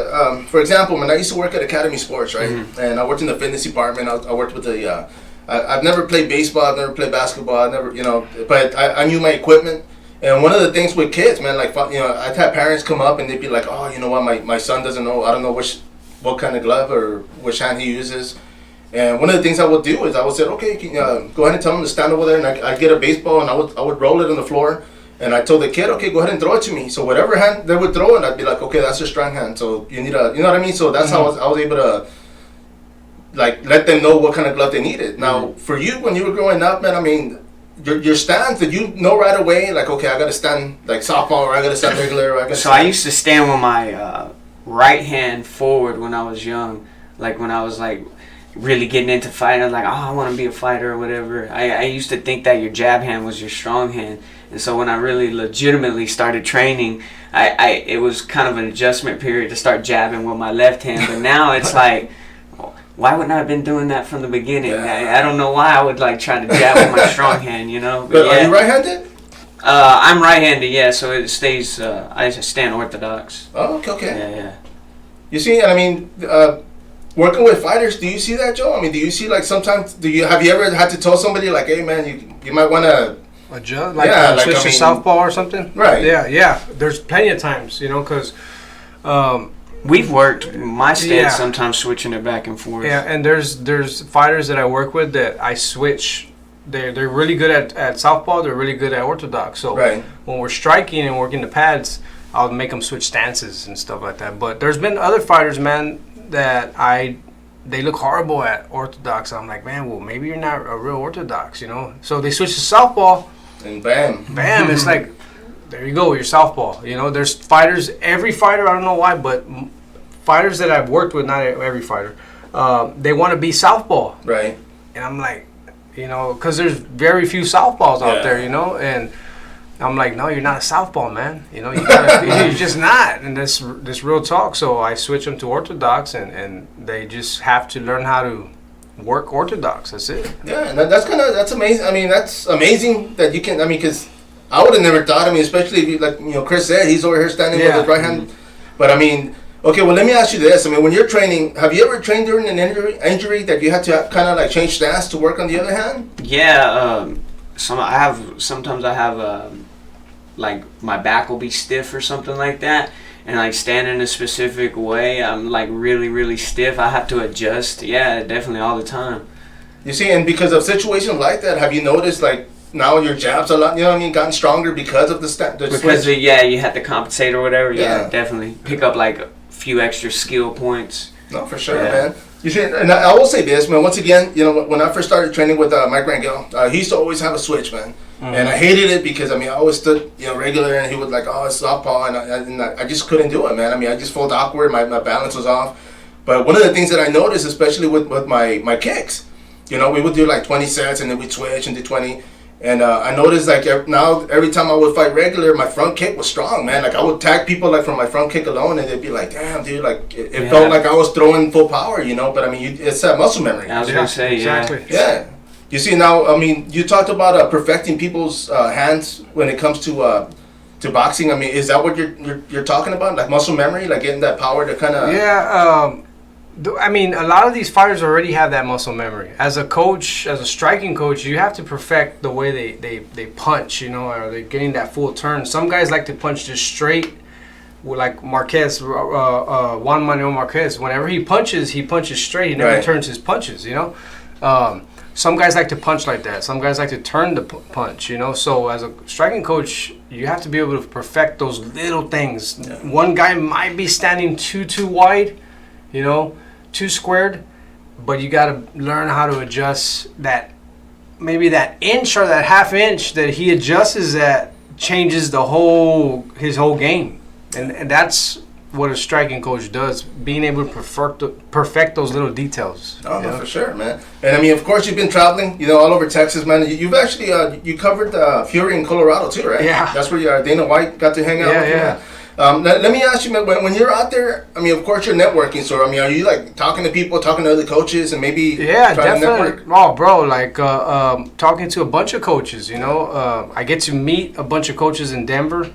Speaker 2: for example, when I used to work at Academy Sports, right, and I worked in the fitness department. I worked with the. I've never played baseball. I've never played basketball. I've never, you know, but I knew my equipment. And one of the things with kids, man, like, you know, I've had parents come up and they'd be like, oh, you know what, my son doesn't know. I don't know what kind of glove or which hand he uses. And one of the things I would do is I would say, okay, go ahead and tell him to stand over there, and I'd get a baseball and I would roll it on the floor, and I told the kid, okay, go ahead and throw it to me. So whatever hand they would throw, and I'd be like, okay, that's your strong hand. So you need you know what I mean? So that's how I was able to like let them know what kind of glove they needed. Now for you, when you were growing up, man, I mean, your stance, did you know right away, like, okay, I gotta stand like softball, or I gotta stand regular, or I gotta
Speaker 3: So I used to stand with my right hand forward when I was young, like when I was like really getting into fighting. I was like, oh, I want to be a fighter or whatever. I used to think that your jab hand was your strong hand. And so when I really legitimately started training, it was kind of an adjustment period to start jabbing with my left hand. But now it's like, why wouldn't I have been doing that from the beginning?
Speaker 2: Yeah.
Speaker 3: I don't know why I would like try to jab with my strong hand, you know.
Speaker 2: But are you right-handed?
Speaker 3: I'm right-handed, yeah. So it stays. I stand orthodox.
Speaker 2: Oh, okay.
Speaker 3: Yeah.
Speaker 2: You see, I mean, working with fighters, do you see that, Joe? I mean, do you see like sometimes have you ever had to tell somebody like, hey man, you might want to
Speaker 1: adjust, like switch to southpaw or something?
Speaker 2: Right.
Speaker 1: Yeah. There's plenty of times, because
Speaker 3: we've worked my stance sometimes switching it back and forth.
Speaker 1: Yeah, and there's fighters that I work with that I switch. They're really good at southpaw. They're really good at orthodox. So when we're striking and working the pads, I'll make them switch stances and stuff like that. But there's been other fighters, man, that they look horrible at orthodox. I'm like, man, well, maybe you're not a real orthodox, So they switch to southpaw,
Speaker 2: and bam,
Speaker 1: it's like, there you go, you're southpaw. There's fighters, every fighter, I don't know why, but fighters that I've worked with, not every fighter, they want to be southpaw.
Speaker 2: Right.
Speaker 1: And I'm like, because there's very few southpaws out there, and I'm like, no, you're not a southpaw, man. You're just not. And this real talk. So I switch them to orthodox, and they just have to learn how to work orthodox. That's it.
Speaker 2: Yeah, and that's amazing. I mean, that's amazing that you can. I mean, because I would have never thought. I mean, especially if like Chris said, he's over here standing with his right hand. But I mean, okay, well, let me ask you this. I mean, when you're training, have you ever trained during an injury that you had to kind of like change stance to work on the other hand?
Speaker 3: Yeah. Sometimes I have like my back will be stiff or something like that, and like stand in a specific way, I'm like really, really stiff. I have to adjust. Yeah, definitely all the time.
Speaker 2: You see, and because of situations like that, have you noticed like now your jabs a lot, gotten stronger because of the
Speaker 3: because
Speaker 2: switch?
Speaker 3: You had to compensate or whatever. Yeah, definitely pick up like a few extra skill points.
Speaker 2: No, for sure, man. You see, and I will say this, man. Once again, when I first started training with Mike Rangel, he used to always have a switch, man. Mm-hmm. And I hated it because I always stood regular, and he would like, oh, it's southpaw, and I just couldn't do it, man. I just felt awkward. My balance was off. But one of the things that I noticed, especially with my kicks, we would do like 20 sets, and then we'd switch and do 20. And I noticed like now every time I would fight regular, my front kick was strong, man. Like I would tag people like from my front kick alone, and they'd be like, "Damn, dude!" Like it felt like I was throwing full power, But I mean, it's that muscle memory.
Speaker 3: I was gonna say,
Speaker 1: exactly.
Speaker 2: Yeah. You see now, I mean, you talked about perfecting people's hands when it comes to boxing. I mean, is that what you're talking about? Like muscle memory, like getting that power to kind of.
Speaker 1: Yeah. I mean, a lot of these fighters already have that muscle memory. As a coach, as a striking coach, you have to perfect the way they punch, or they're getting that full turn. Some guys like to punch just straight, like Marquez, Juan Manuel Marquez. Whenever he punches straight. He never turns his punches, Some guys like to punch like that. Some guys like to turn the punch, So as a striking coach, you have to be able to perfect those little things. Yeah. One guy might be standing too wide, too squared, but you got to learn how to adjust that, maybe that inch or that half inch that he adjusts that changes his whole game. And that's what a striking coach does, being able to perfect those little details.
Speaker 2: Oh, no, for sure, man. And I mean, of course, you've been traveling, all over Texas, man. You've actually you covered Fury in Colorado too, right?
Speaker 1: Yeah.
Speaker 2: That's where Dana White got to hang out with you. Yeah. Let me ask you, man, when you're out there, I mean, of course, you're networking. So, I mean, are you like talking to people, talking to other coaches, and maybe trying
Speaker 1: definitely.
Speaker 2: to network?
Speaker 1: Oh, bro, like talking to a bunch of coaches. I get to meet a bunch of coaches in Denver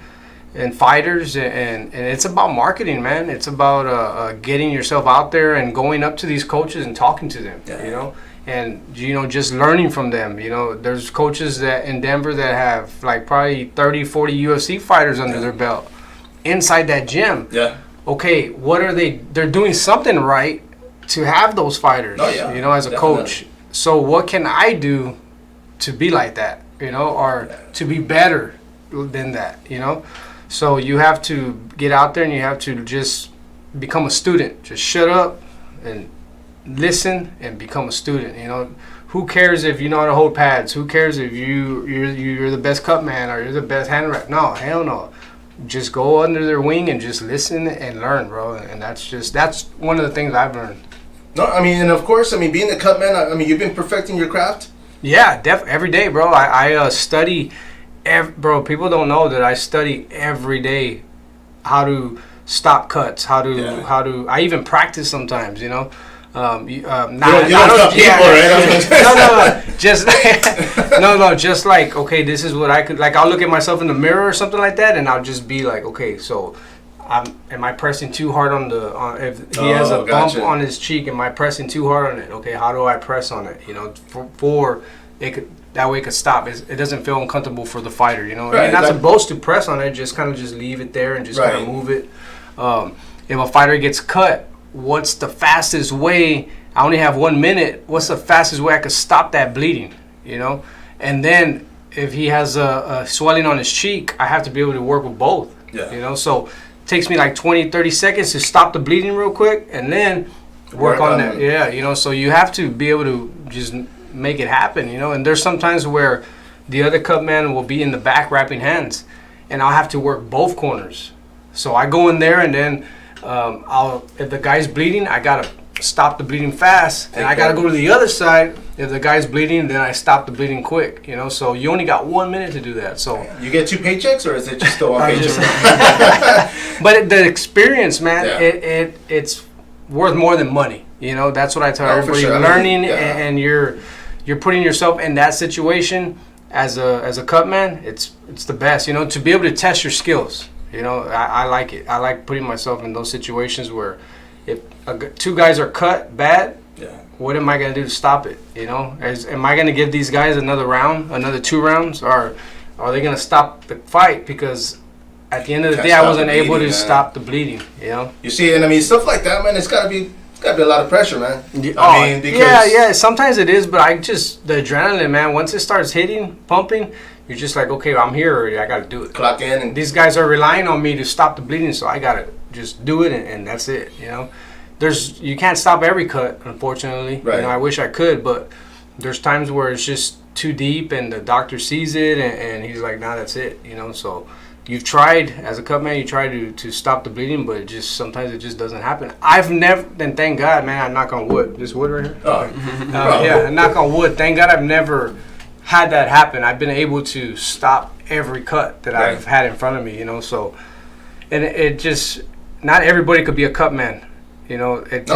Speaker 1: and fighters, and it's about marketing, man. It's about getting yourself out there and going up to these coaches and talking to them.
Speaker 2: Yeah.
Speaker 1: And just learning from them. There's coaches that in Denver that have like probably 30, 40 UFC fighters under their belt. Inside that gym, okay, what are they? They're doing something right to have those fighters, as a coach. So what can I do to be like that, or to be better than that, So you have to get out there and you have to just become a student. Just shut up and listen and become a student. Who cares if you know how to hold pads? Who cares if you're the best Cutman or you're the best hand rep? No, hell no. Just go under their wing and just listen and learn, bro. And that's one of the things I've learned.
Speaker 2: No, I mean, and of course, I mean, being the Cutman, I mean, you've been perfecting your craft?
Speaker 1: Yeah, every day, bro. I study, bro, people don't know that I study every day how to stop cuts, how to, I even practice sometimes, just like, okay, this is what I could, like, I'll look at myself in the mirror or something like that, and I'll just be like, okay, so am I pressing too hard on if he has a bump on his cheek, am I pressing too hard on it? Okay, how do I press on it? You know, for it could, that way it could stop. It doesn't feel uncomfortable for the fighter. You know, you're not supposed to press on it. Just kind of just leave it there and just kind of move it. If a fighter gets cut, what's the fastest way? I only have 1 minute. What's the fastest way I could stop that bleeding? You know, and then if he has a swelling on his cheek, I have to be able to work with both. Yeah. You know, so it takes me like 20, 30 seconds to stop the bleeding real quick, and then work on that. Yeah, you know, so you have to be able to just make it happen, you know. And there's sometimes where the other Cutman will be in the back wrapping hands, and I'll have to work both corners. So I go in there, and then if the guy's bleeding, I gotta stop the bleeding fast, and I gotta go to the other side. If the guy's bleeding, then I stop the bleeding quick, you know. So you only got 1 minute to do that. So
Speaker 2: you get 2 paychecks, or is it just the one paycheck?
Speaker 1: But the experience, man, it's worth more than money. You know, that's what I tell everybody. Sure. You're learning, and you're putting yourself in that situation as a Cutman. It's the best, you know, to be able to test your skills. You know, I like it. I like putting myself in those situations where if 2 guys are cut bad, what am I going to do to stop it? You know, am I going to give these guys another round, another 2 rounds, or are they going to stop the fight because at the end of the day I wasn't able to stop the bleeding? You know. You
Speaker 2: see, and I mean stuff like that, man. It's got to be a lot of pressure, man.
Speaker 1: I mean, because sometimes it is, but the adrenaline, man. Once it starts hitting, pumping, you're just like, okay, I'm here already. I got to do it.
Speaker 2: Clock in. And
Speaker 1: these guys are relying on me to stop the bleeding, so I got to just do it, and that's it. You know. You can't stop every cut, unfortunately. Right. You know, I wish I could, but there's times where it's just too deep, and the doctor sees it, and he's like, "Nah, that's it." You know, so you've tried as a Cutman, you try to stop the bleeding, but sometimes it just doesn't happen. I've never, and thank God, man, I knock on wood. This wood right here. Yeah, I knock on wood. Thank God, I've never had that happen. I've been able to stop every cut that I've had in front of me. You know, so and not everybody could be a Cutman. You know, it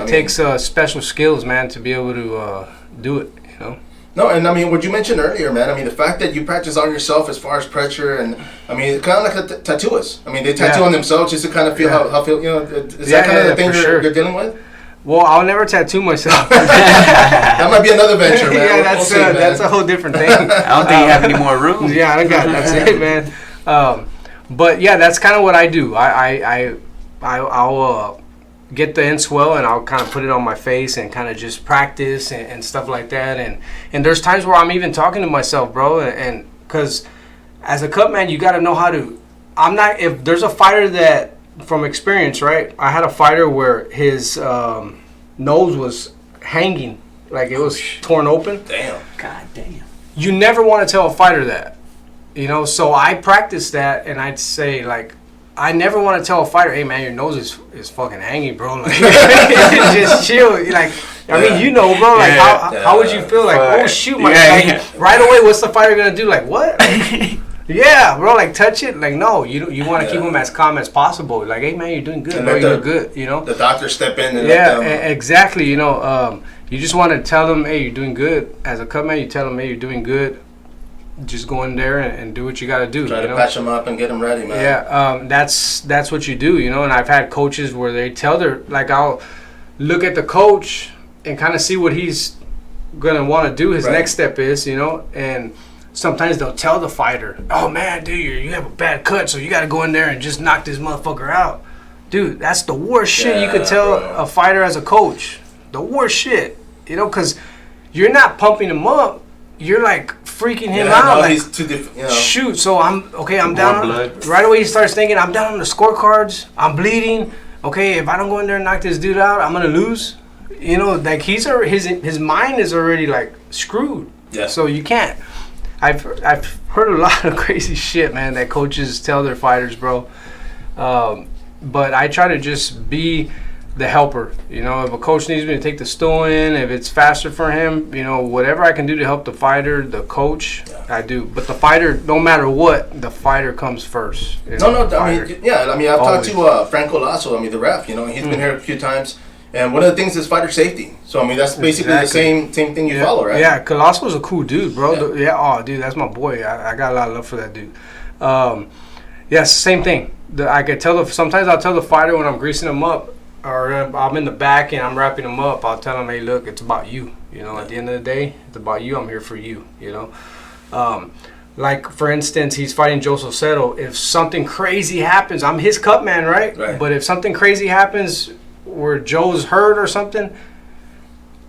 Speaker 1: takes special skills, man, to be able to do it, you know.
Speaker 2: No, and I mean, what you mentioned earlier, man, I mean, the fact that you practice on yourself as far as pressure, and I mean, it's kind of like a tattooist. I mean, they tattoo on themselves just to kind of feel how feel, you know, is that kind of the thing you're dealing with?
Speaker 1: Well, I'll never tattoo myself.
Speaker 2: That might be another venture, man.
Speaker 1: Yeah, that's a whole different thing.
Speaker 3: I don't think you have any more room.
Speaker 1: Yeah, that's it, man. But yeah, that's kind of what I do. I'll get the inswell, and I'll kind of put it on my face and kind of just practice and stuff like that. And there's times where I'm even talking to myself, bro. And because as a Cutman, you got to know how to. If there's a fighter that, from experience, right? I had a fighter where his nose was hanging, like it was torn open.
Speaker 2: Damn.
Speaker 3: God damn.
Speaker 1: You never want to tell a fighter that, you know. So I practiced that, and I'd say like, I never want to tell a fighter, hey man, your nose is fucking hanging, bro. Like, just chill. Like, I mean, you know, bro. Like, how would you feel? Like, oh shoot, right away, what's the fighter gonna do? Like, what? Yeah, bro. Like, touch it. Like, no, you want to keep them as calm as possible. Like, hey man, you're doing good, bro. You're good. You know.
Speaker 2: The doctor step in. And
Speaker 1: exactly. You know, you just want to tell them, hey, you're doing good. As a Cutman, you tell them, hey, you're doing good. Just go in there and do what you got to do.
Speaker 2: Try to patch them up and get them ready, man.
Speaker 1: Yeah, that's what you do, you know. And I've had coaches where they tell I'll look at the coach and kind of see what he's gonna want to do. His next step is, you know. And sometimes they'll tell the fighter, "Oh man, dude, you have a bad cut, so you got to go in there and just knock this motherfucker out." Dude, that's the worst shit you could tell a fighter as a coach. The worst shit, you know, because you're not pumping him up. You're like freaking him out.
Speaker 2: No,
Speaker 1: like,
Speaker 2: he's too you know.
Speaker 1: Shoot, so I'm down. Right away he starts thinking, I'm down on the scorecards. I'm bleeding. Okay, if I don't go in there and knock this dude out, I'm gonna lose. You know, like his mind is already like screwed. Yeah. So you can't. I've heard a lot of crazy shit, man, that coaches tell their fighters, bro. But I try to just be the helper. You know, if a coach needs me to take the stool in, if it's faster for him, you know, whatever I can do to help the fighter, the coach, I do. But the fighter, no matter what, the fighter comes first.
Speaker 2: I mean, I've talked to Franco Lasso, the ref, you know, he's been here a few times. And one of the things is fighter safety. So, I mean, that's basically the same thing you follow, right?
Speaker 1: Yeah, Colasso's a cool dude, bro. Dude, that's my boy. I got a lot of love for that dude. Same thing. I could tell sometimes I'll tell the fighter when I'm greasing them up, or I'm in the back and I'm wrapping them up. I'll tell them, hey, look, it's about you. You know, at the end of the day, it's about you. I'm here for you. You know, like for instance, he's fighting Joseph Settle. If something crazy happens, I'm his Cutman, right? But if something crazy happens where Joe's hurt or something,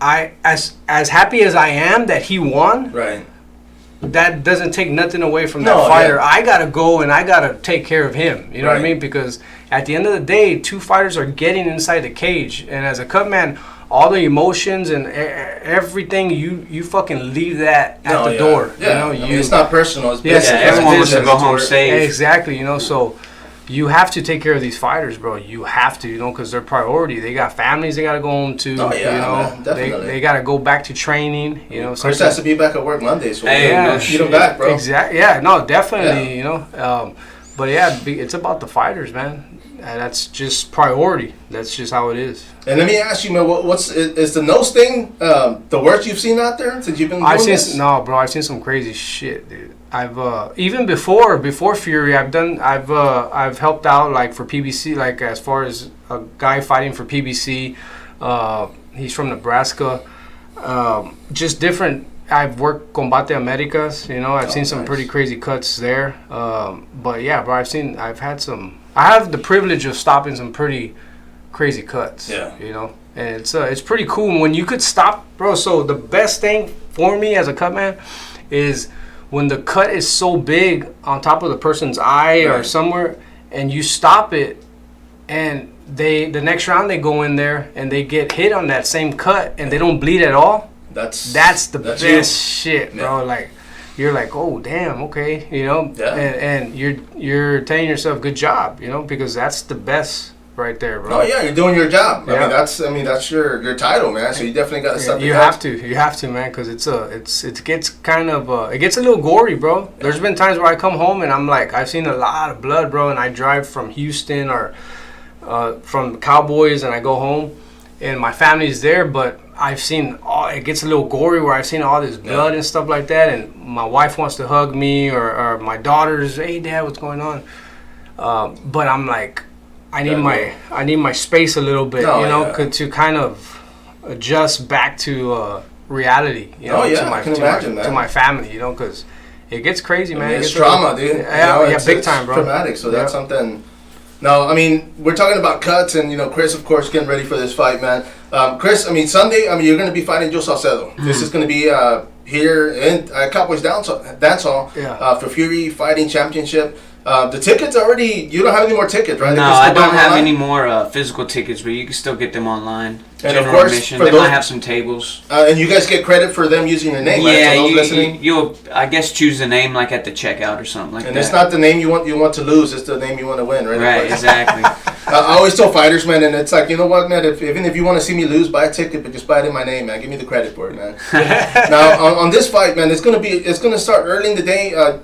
Speaker 1: as happy as I am that he won,
Speaker 2: right,
Speaker 1: that doesn't take nothing away from that fighter. I gotta go and I gotta take care of him. You know what I mean? Because at the end of the day, two fighters are getting inside the cage, and as a Cutman, all the emotions and everything, you fucking leave that at the door.
Speaker 2: Yeah,
Speaker 1: you know,
Speaker 2: it's not personal. It's business.
Speaker 3: Everyone wants to go home safe.
Speaker 1: Exactly. You know, so you have to take care of these fighters, bro. You have to, you know, because they're priority. They got families they got to go home to.
Speaker 2: Oh, yeah,
Speaker 1: you know,
Speaker 2: man, definitely.
Speaker 1: They got to go back to training. You know,
Speaker 2: Chris has to be back at work Monday, so get him back, bro.
Speaker 1: Exactly. Yeah, no, definitely. You know, but yeah, it's about the fighters, man. That's just priority. That's just how it is.
Speaker 2: And let me ask you, man, is the nose thing the worst you've seen out there since you've been doing this?
Speaker 1: No, bro, I've seen some crazy shit, dude. I've even before Fury, I've helped out like for PBC, like as far as a guy fighting for PBC. He's from Nebraska. Just different. I've worked Combate Americas, you know. I've seen some pretty crazy cuts there. But yeah, bro, I have the privilege of stopping some pretty crazy cuts. Yeah. You know, and it's pretty cool when you could stop, bro. So the best thing for me as a Cutman is when the cut is so big on top of the person's eye or somewhere, and you stop it, and the next round they go in there and they get hit on that same cut and they don't bleed at all. That's the best shit, bro. Yeah. Like, you're like, oh damn, okay, you know, and you're telling yourself good job, you know, because that's the best right there, bro.
Speaker 2: Oh yeah, you're doing your job. I mean that's your title, man. So you definitely got to step.
Speaker 1: You have to, man, because it gets kind of it gets a little gory, bro. There's been times where I come home and I'm like, I've seen a lot of blood, bro, and I drive from Houston or from Cowboys and I go home and my family's there, but I've seen it gets a little gory where I've seen all this blood and stuff like that, and my wife wants to hug me or my daughters, hey dad, what's going on? But I'm like, I need my space a little bit, to kind of adjust back to reality, you know, to my family, you know, because it gets crazy, man.
Speaker 2: It's trauma, dude.
Speaker 1: Yeah, big time, bro.
Speaker 2: Traumatic, so that's something. No, I mean, we're talking about cuts, and, you know, Chris, of course, getting ready for this fight, man. Chris, I mean, Sunday, you're going to be fighting Joe Salcedo. Mm-hmm. This is going to be here in Cowboys Dance Hall for Fury Fighting Championship. The tickets already, you don't have any more tickets, right?
Speaker 3: No, I don't have any more physical tickets, but you can still get them online.
Speaker 2: And of course,
Speaker 3: admission. They might have some tables.
Speaker 2: And you guys get credit for them using your name, right?
Speaker 3: Yeah,
Speaker 2: For those listening?
Speaker 3: you'll, I guess, choose the name like at the checkout or something like that.
Speaker 2: And it's not the name you want to lose, it's the name you want to win, right?
Speaker 3: Right, exactly.
Speaker 2: I always tell fighters, man, and it's like, you know what, man, even if you want to see me lose, buy a ticket, but just buy it in my name, man. Give me the credit for it, man. Now, on this fight, man, it's gonna start early in the day.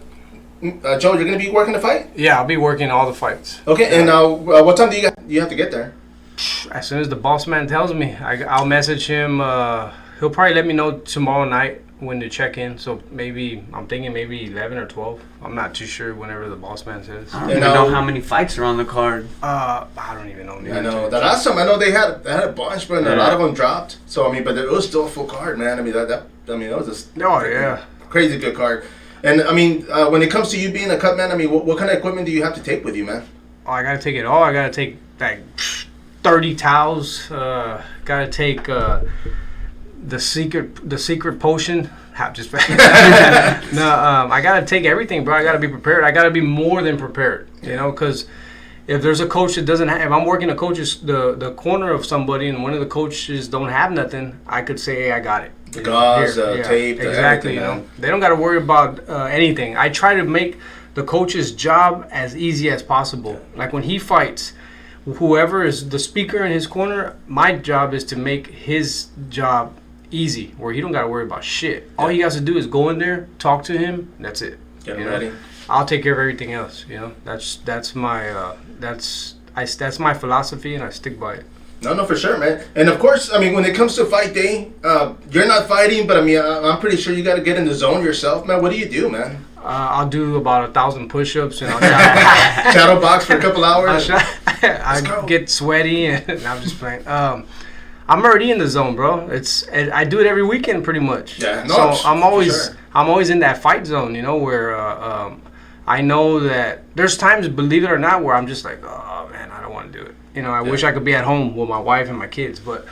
Speaker 2: Joe, you're going to be working the fight?
Speaker 1: Yeah, I'll be working all the fights.
Speaker 2: Okay, and what time do you have to get there?
Speaker 1: As soon as the boss man tells me, I'll message him. He'll probably let me know tomorrow night when to check in. So I'm thinking maybe 11 or 12. I'm not too sure whenever the boss man says.
Speaker 3: I don't even know how many fights are on the card.
Speaker 1: I don't even know.
Speaker 2: I know. The last time, I know they had a bunch, but a lot of them dropped. So, I mean, but it was still a full card, man. I mean, that was a crazy good card. And, I mean, when it comes to you being a Cutman, I mean, what kind of equipment do you have to take with you, man?
Speaker 1: Oh, I got to take it all. I got to take, like, 30 towels. Got to take the secret potion. Just no, I got to take everything, bro. I got to be prepared. I got to be more than prepared, you know, because if there's a coach that doesn't have, if I'm working the corner of somebody and one of the coaches don't have nothing, I could say, hey, I got it.
Speaker 2: The gauze, tape,
Speaker 1: exactly. You know, they don't got to worry about anything. I try to make the coach's job as easy as possible. Like when he fights, whoever is the speaker in his corner, my job is to make his job easy, where he don't got to worry about shit. All he has to do is go in there, talk to him. That's it.
Speaker 2: Get him ready.
Speaker 1: I'll take care of everything else. You know, that's my that's my philosophy, and I stick by it.
Speaker 2: No, for sure, man. And of course, I mean, when it comes to fight day, you're not fighting, but I mean, I'm pretty sure you got to get in the zone yourself, man. What do you do, man?
Speaker 1: I'll do about 1,000 push-ups and I'll
Speaker 2: shadow box for a couple hours.
Speaker 1: I get sweaty and I'm just playing. I'm already in the zone, bro. I do it every weekend pretty much.
Speaker 2: Yeah, no,
Speaker 1: so I'm always in that fight zone, you know, where I know that there's times, believe it or not, where I'm just like, oh man, I don't want to do it. You know, I wish I could be at home with my wife and my kids, but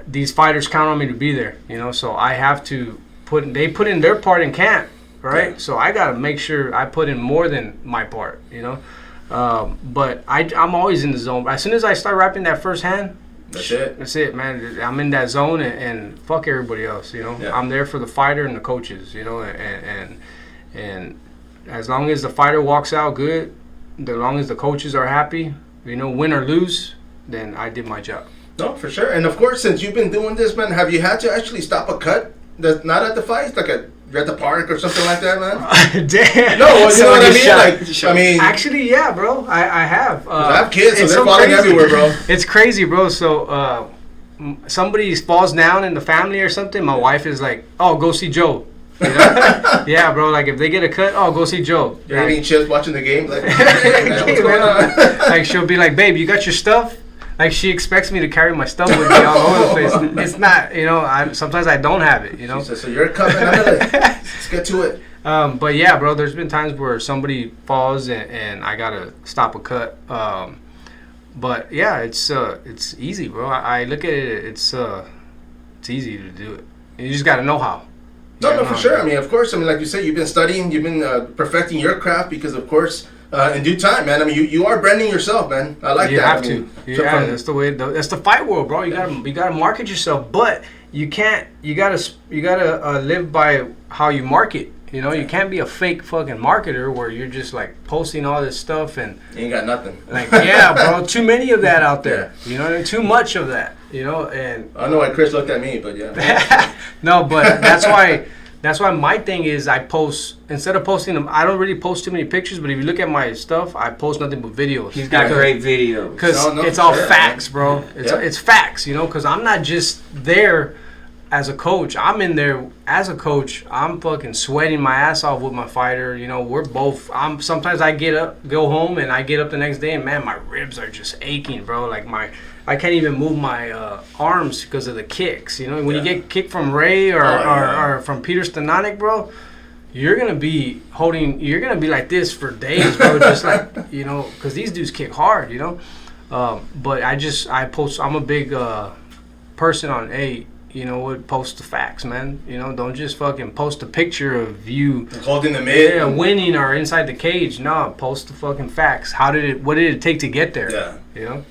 Speaker 1: these fighters count on me to be there, you know, so I have to they put in their part in camp, right? Yeah. So I got to make sure I put in more than my part, you know. But I'm always in the zone. As soon as I start wrapping that first hand, that's it, man. I'm in that zone and fuck everybody else, you know. Yeah. I'm there for the fighter and the coaches, you know, and as long as the fighter walks out good, as long as the coaches are happy, you know, win or lose, then I did my job.
Speaker 2: No, for sure. And of course, since you've been doing this, man, have you had to actually stop a cut that's not at the fights, like you're at the park or something like that, man?
Speaker 1: Damn.
Speaker 2: No, well, you know what I mean? Like, I mean,
Speaker 1: actually, yeah, bro. I have.
Speaker 2: I have kids, so they're falling everywhere, bro.
Speaker 1: It's crazy, bro. So somebody falls down in the family or something. My wife is like, "Oh, go see Joe." You know? Yeah, bro. Like if they get a cut, oh, go see Joe.
Speaker 2: You're eating chips, watching the game. Like, hey, what's going on?
Speaker 1: Like she'll be like, "Babe, you got your stuff?" Like she expects me to carry my stuff with me all over the place. It's not, you know. Sometimes I don't have it, you know.
Speaker 2: She says, so you're coming. Let's get to it.
Speaker 1: But yeah, bro. There's been times where somebody falls and I gotta stop a cut. But yeah, it's easy, bro. I look at it. It's easy to do it. You just gotta know how.
Speaker 2: No, for sure. I mean, of course. I mean, like you said, you've been studying, you've been perfecting your craft because, of course, in due time, man. I mean, you are branding yourself, man. I like that.
Speaker 1: You have to. Yeah, that's the way. That's the fight world, bro. You gotta market yourself, but you can't. You gotta live by how you market. You know, you can't be a fake fucking marketer where you're just like posting all this stuff and
Speaker 2: you ain't got nothing.
Speaker 1: Like, yeah, bro. Too many of that out there. Yeah. You know, too much of that. You know, and
Speaker 2: I know why Chris looked at me, but yeah.
Speaker 1: No, but that's why my thing is I post, instead of posting them, I don't really post too many pictures, but if you look at my stuff, I post nothing but videos.
Speaker 3: He's got great videos.
Speaker 1: Because it's all facts, bro. It's facts, you know, because I'm not just there as a coach. I'm in there as a coach. I'm fucking sweating my ass off with my fighter. You know, we're both, sometimes I go home, and I get up the next day, and man, my ribs are just aching, bro. Like I can't even move my arms because of the kicks. You know, when you get kicked from Ray or from Peter Stanonik, bro, you're gonna be like this for days, bro. Just like, you know, because these dudes kick hard, you know. But I post. I'm a big person on you know what? Post the facts, man. You know, don't just fucking post a picture of you
Speaker 2: holding the mid,
Speaker 1: winning or inside the cage. No, post the fucking facts. What did it take to get there?
Speaker 2: Yeah,
Speaker 1: you know.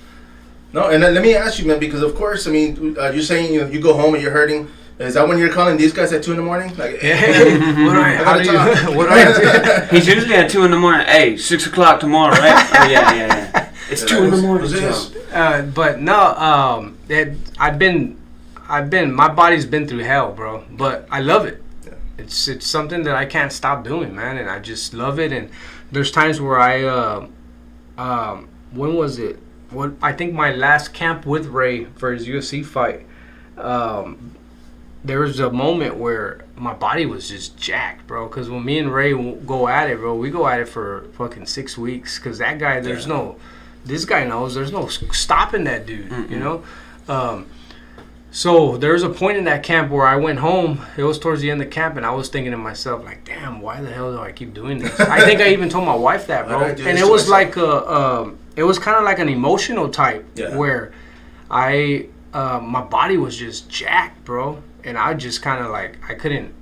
Speaker 2: No, and let me ask you, man, because of course, I mean, you're saying you go home and you're hurting. Is that when you're calling these guys at 2 a.m? Like, hey,
Speaker 1: what do I do?
Speaker 3: He's usually at 2 a.m. Hey, 6 o'clock tomorrow, right? Oh yeah. It's 2 a.m.
Speaker 1: But no, my body's been through hell, bro. But I love it. Yeah. It's something that I can't stop doing, man, and I just love it. And there's times where when was it? I think my last camp with Ray for his UFC fight, there was a moment where my body was just jacked, bro. Because when me and Ray go at it, bro, we go at it for fucking 6 weeks. Because that guy, this guy knows there's no stopping that dude, you know? So there was a point in that camp where I went home. It was towards the end of camp, and I was thinking to myself, like, damn, why the hell do I keep doing this? I think I even told my wife that, bro. And it was like it was kind of like an emotional type where my body was just jacked, bro, and I just kind of like I couldn't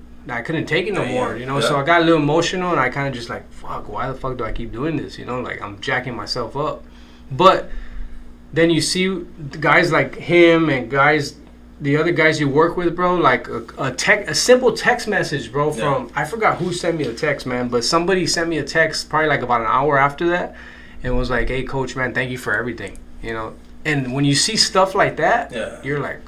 Speaker 1: take it no more, you know. So I got a little emotional, and I kind of just like, fuck, why the fuck do I keep doing this, you know? Like I'm jacking myself up. But then you see guys like him and the other guys you work with, bro, like a simple text message, bro, from I forgot who sent me a text, man, but somebody sent me a text probably like about an hour after that. And was like, hey, coach, man, thank you for everything, you know. And when you see stuff like that, you're like,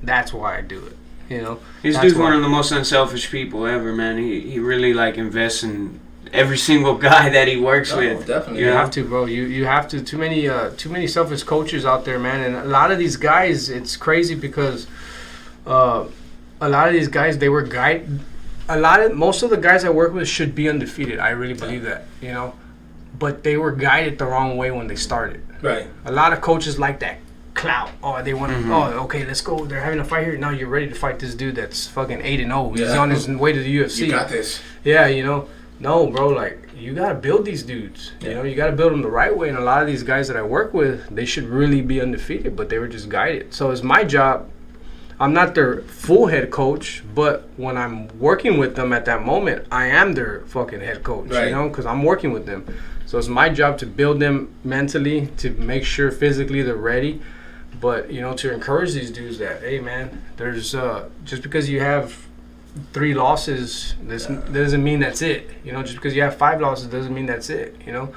Speaker 1: that's why I do it, you know.
Speaker 3: This dude's one of the most unselfish people ever, man. He really like invests in every single guy that he works with.
Speaker 2: Definitely,
Speaker 1: you have to, bro. You have to. Too many selfish coaches out there, man. And a lot of these guys, it's crazy because a lot of these guys, they were most of the guys I work with should be undefeated. I really believe that, you know, but they were guided the wrong way when they started.
Speaker 2: Right.
Speaker 1: A lot of coaches like that clout. Oh, they want to. Oh, okay, let's go. They're having a fight here. Now you're ready to fight this dude that's fucking 8-0. He's on his way to the UFC.
Speaker 2: You got this.
Speaker 1: Yeah, you know. No, bro. Like, you gotta build these dudes. You know, you gotta build them the right way. And a lot of these guys that I work with, they should really be undefeated, but they were just guided. So it's my job. I'm not their full head coach, but when I'm working with them at that moment, I am their fucking head coach.
Speaker 2: Right.
Speaker 1: You know, because I'm working with them. So it's my job to build them mentally, to make sure physically they're ready. But, you know, to encourage these dudes that, hey, man, there's just because you have 3 losses, that doesn't mean that's it. You know, just because you have 5 losses doesn't mean that's it. You know,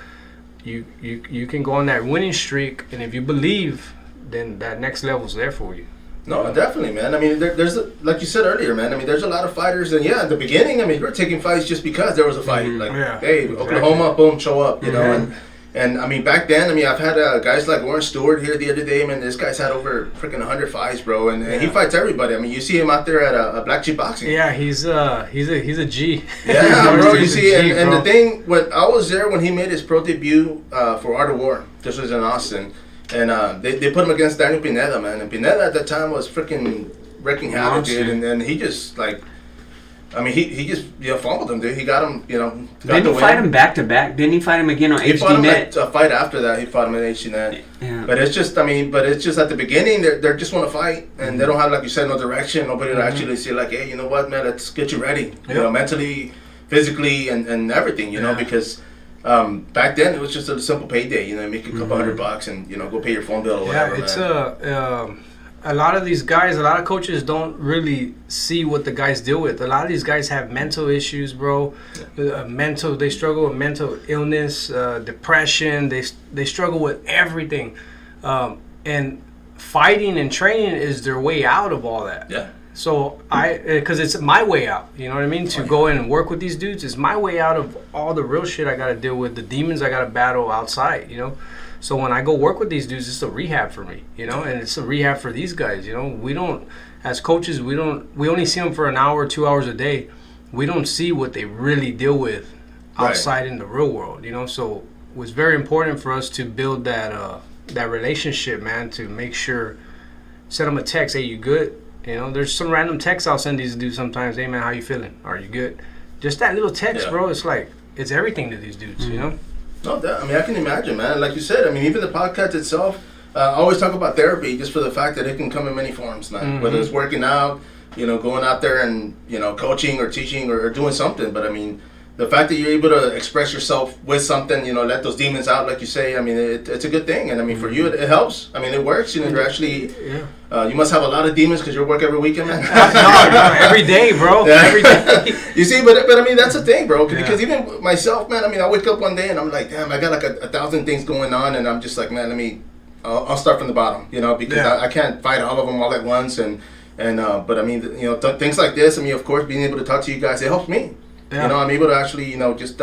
Speaker 1: you can go on that winning streak, and if you believe, then that next level's there for you.
Speaker 2: No, definitely, man. I mean, there's like you said earlier, man. I mean, there's a lot of fighters, and at the beginning, I mean, we're taking fights just because there was a fight. Like, hey, exactly. Oklahoma, boom, show up, you know. And I mean, back then, I mean, I've had guys like Warren Stewart here the other day, man. This guy's had over freaking 100 fights, bro, and he fights everybody. I mean, you see him out there at a Black Sheep Boxing.
Speaker 1: Yeah, he's a G.
Speaker 2: Yeah, bro. You see, and the thing, when I was there when he made his pro debut for Art of War, this was in Austin. And they put him against Daniel Pineda, man. And Pineda at that time was freaking wrecking havoc, dude. And then he just, like, I mean, he just, fumbled him, dude. He got him,
Speaker 3: Didn't he fight him back to back? Didn't he fight him again on
Speaker 2: HD
Speaker 3: Net?
Speaker 2: He fought him a fight after that. He fought him at HD Net. Yeah. But it's just, it's just at the beginning, they just want to fight. And they don't have, like you said, no direction. Nobody to actually say, like, hey, you know what, man, let's get you ready. You know, mentally, physically, and everything, you know, because... back then it was just a simple payday, make a couple $100 and go pay your phone bill or whatever.
Speaker 1: Yeah, it's a lot of these guys, a lot of coaches don't really see what the guys deal with. A lot of these guys have mental issues, bro. They struggle with mental illness, depression. They struggle with everything, and fighting and training is their way out of all that. Yeah. So because it's my way out, you know what I mean? To go in and work with these dudes is my way out of all the real shit I got to deal with, the demons I got to battle outside, So when I go work with these dudes, it's a rehab for me, and it's a rehab for these guys, We don't, as coaches, we only see them for an hour, 2 hours a day. We don't see what they really deal with outside in the real world, So it was very important for us to build that relationship, man, to make sure, send them a text, hey, you good? There's some random texts I'll send these dudes sometimes. Hey, man, how you feeling? Are you good? Just that little text, bro. It's like, it's everything to these dudes, No,
Speaker 2: I can imagine, man. Like you said, even the podcast itself, I always talk about therapy just for the fact that it can come in many forms, man. Whether it's working out, going out there and, coaching or teaching or doing something. But, the fact that you're able to express yourself with something, let those demons out, like you say, it's a good thing. And, for you, it helps. It works. You're actually, you must have a lot of demons because you work every weekend, man.
Speaker 1: no, every day, bro. Yeah. Every day.
Speaker 2: You see, but that's the thing, bro. Because even myself, man, I wake up one day and I'm like, damn, I got like 1,000 things going on. And I'm just like, man, I'll start from the bottom, because I can't fight all of them all at once. But things like this, of course, being able to talk to you guys, it helps me. Yeah. I'm able to actually, just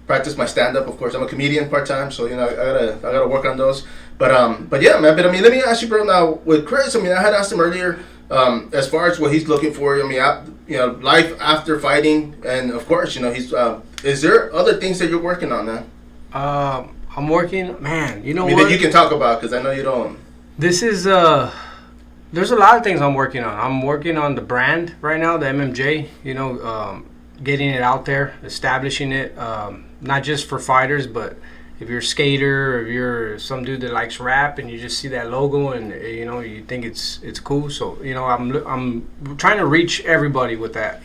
Speaker 2: practice my stand-up. Of course, I'm a comedian part-time, so I gotta work on those. But yeah, man. But let me ask you, bro. Now with Chris, I had asked him earlier, as far as what he's looking for. Life after fighting, and of course, he's. Is there other things that you're working on, man?
Speaker 1: I'm working, man.
Speaker 2: What? That you can talk about, because I know you don't.
Speaker 1: This is there's a lot of things I'm working on. I'm working on the brand right now, the MMJ. Getting it out there, establishing it, not just for fighters, but if you're a skater, or if you're some dude that likes rap and you just see that logo and you think it's cool. So I'm trying to reach everybody with that.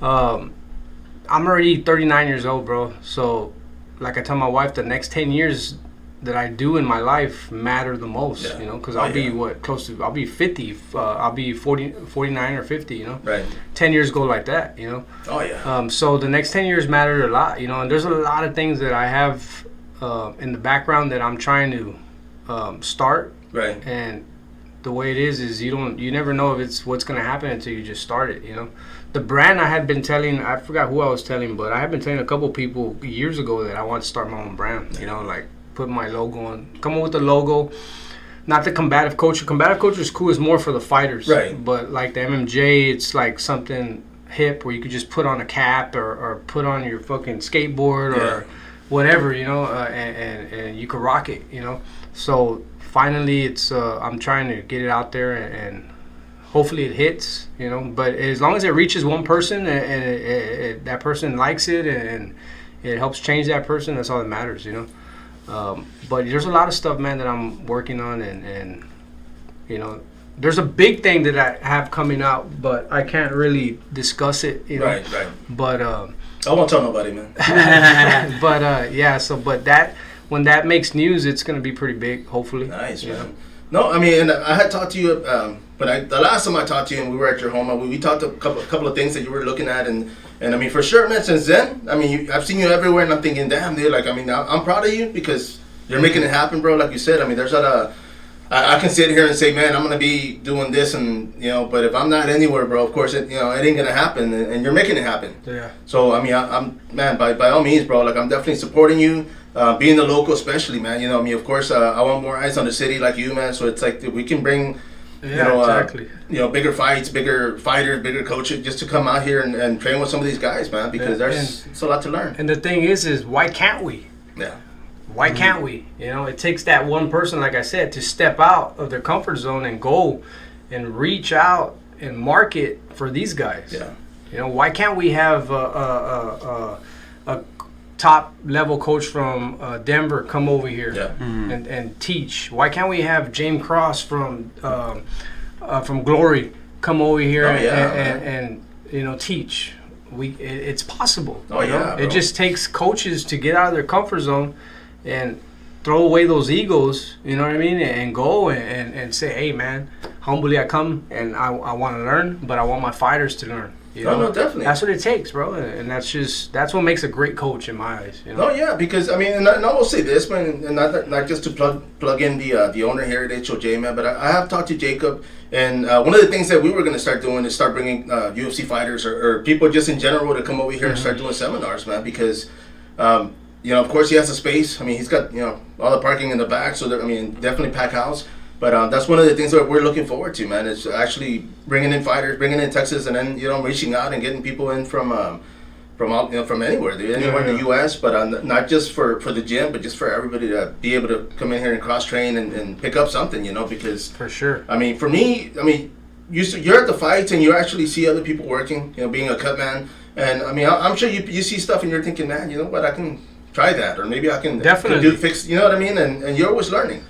Speaker 1: I'm already 39 years old, bro. So like I tell my wife, the next 10 years that I do in my life matter the most, because I'll be I'll be 50, I'll be 49 or 50,
Speaker 2: Right.
Speaker 1: 10 years go like that,
Speaker 2: Oh, yeah.
Speaker 1: So the next 10 years matter a lot, and there's a lot of things that I have in the background that I'm trying to start.
Speaker 2: Right.
Speaker 1: And the way it is you never know if it's what's going to happen until you just start it, The brand I had been telling, I forgot who I was telling, but I had been telling a couple people years ago that I want to start my own brand, like put my logo on, come up with the logo, not the combative culture. Combative culture is cool, it's more for the fighters.
Speaker 2: Right.
Speaker 1: But like the MMJ, it's like something hip where you could just put on a cap or put on your fucking skateboard or whatever, you know, and you could rock it, you know. So finally, it's I'm trying to get it out there and hopefully it hits, you know. But as long as it reaches one person and that person likes it and it helps change that person, that's all that matters, you know. But there's a lot of stuff, man, that I'm working on and you know, there's a big thing that I have coming out, but I can't really discuss it, you know.
Speaker 2: Right.
Speaker 1: But
Speaker 2: I won't tell nobody, man.
Speaker 1: but yeah, so but that when that makes news, it's gonna be pretty big, hopefully.
Speaker 2: Nice, man.
Speaker 1: Know?
Speaker 2: No, I mean, and I had talked to you, but the last time I talked to you and we were at your home, we talked a couple of things that you were looking at, and I mean, for sure, man, since then, I mean, I've seen you everywhere, and I'm thinking, damn, dude, like, I mean, I'm proud of you because you're making it happen, bro. Like you said, I mean, there's not I can sit here and say, man, I'm gonna be doing this, and you know, but if I'm not anywhere, bro, of course, it ain't gonna happen, and you're making it happen.
Speaker 1: Yeah.
Speaker 2: So I mean, I'm man, by all means, bro. Like I'm definitely supporting you, being the local, especially, man. You know, I mean, of course, I want more eyes on the city like you, man. So it's like we can bring,
Speaker 1: exactly.
Speaker 2: Bigger fights, bigger fighters, bigger coaches, just to come out here and train with some of these guys, man. Because it's a lot to learn.
Speaker 1: And the thing is why can't we?
Speaker 2: Yeah.
Speaker 1: Why can't we? You know, it takes that one person, like I said, to step out of their comfort zone and go and reach out and market for these guys.
Speaker 2: Yeah.
Speaker 1: You know, why can't we have a top level coach from Denver come over here and teach? Why can't we have James Cross from Glory come over here and you know, teach? It's possible.
Speaker 2: Oh,
Speaker 1: you know?
Speaker 2: yeah, bro.
Speaker 1: It just takes coaches to get out of their comfort zone and throw away those egos, you know what I mean, and go and say, hey, man, humbly I come and I want to learn, but I want my fighters to learn. You know?
Speaker 2: No, definitely.
Speaker 1: That's what it takes, bro, and that's what makes a great coach in my eyes. You know?
Speaker 2: No, yeah, because I mean, and I will say this, man, and not just to plug in the owner here at HOJ, man, but I have talked to Jacob, and one of the things that we were going to start doing is start bringing UFC fighters or people just in general to come over here and start doing seminars, man, because. You know, of course, he has a space. I mean, he's got, you know, all the parking in the back. So, I mean, definitely pack house. But that's one of the things that we're looking forward to, man, is actually bringing in fighters, bringing in Texas, and then, you know, reaching out and getting people in from anywhere, anywhere in the U.S., but not just for the gym, but just for everybody to be able to come in here and cross-train and pick up something, you know, because... For sure. I mean, for me, I mean, you're at the fights and you actually see other people working, you know, being a Cutman. And, I mean, I'm sure you see stuff and you're thinking, man, you know what, I can... try that, or maybe I can
Speaker 1: definitely
Speaker 2: fix. You know what I mean? And you're always learning.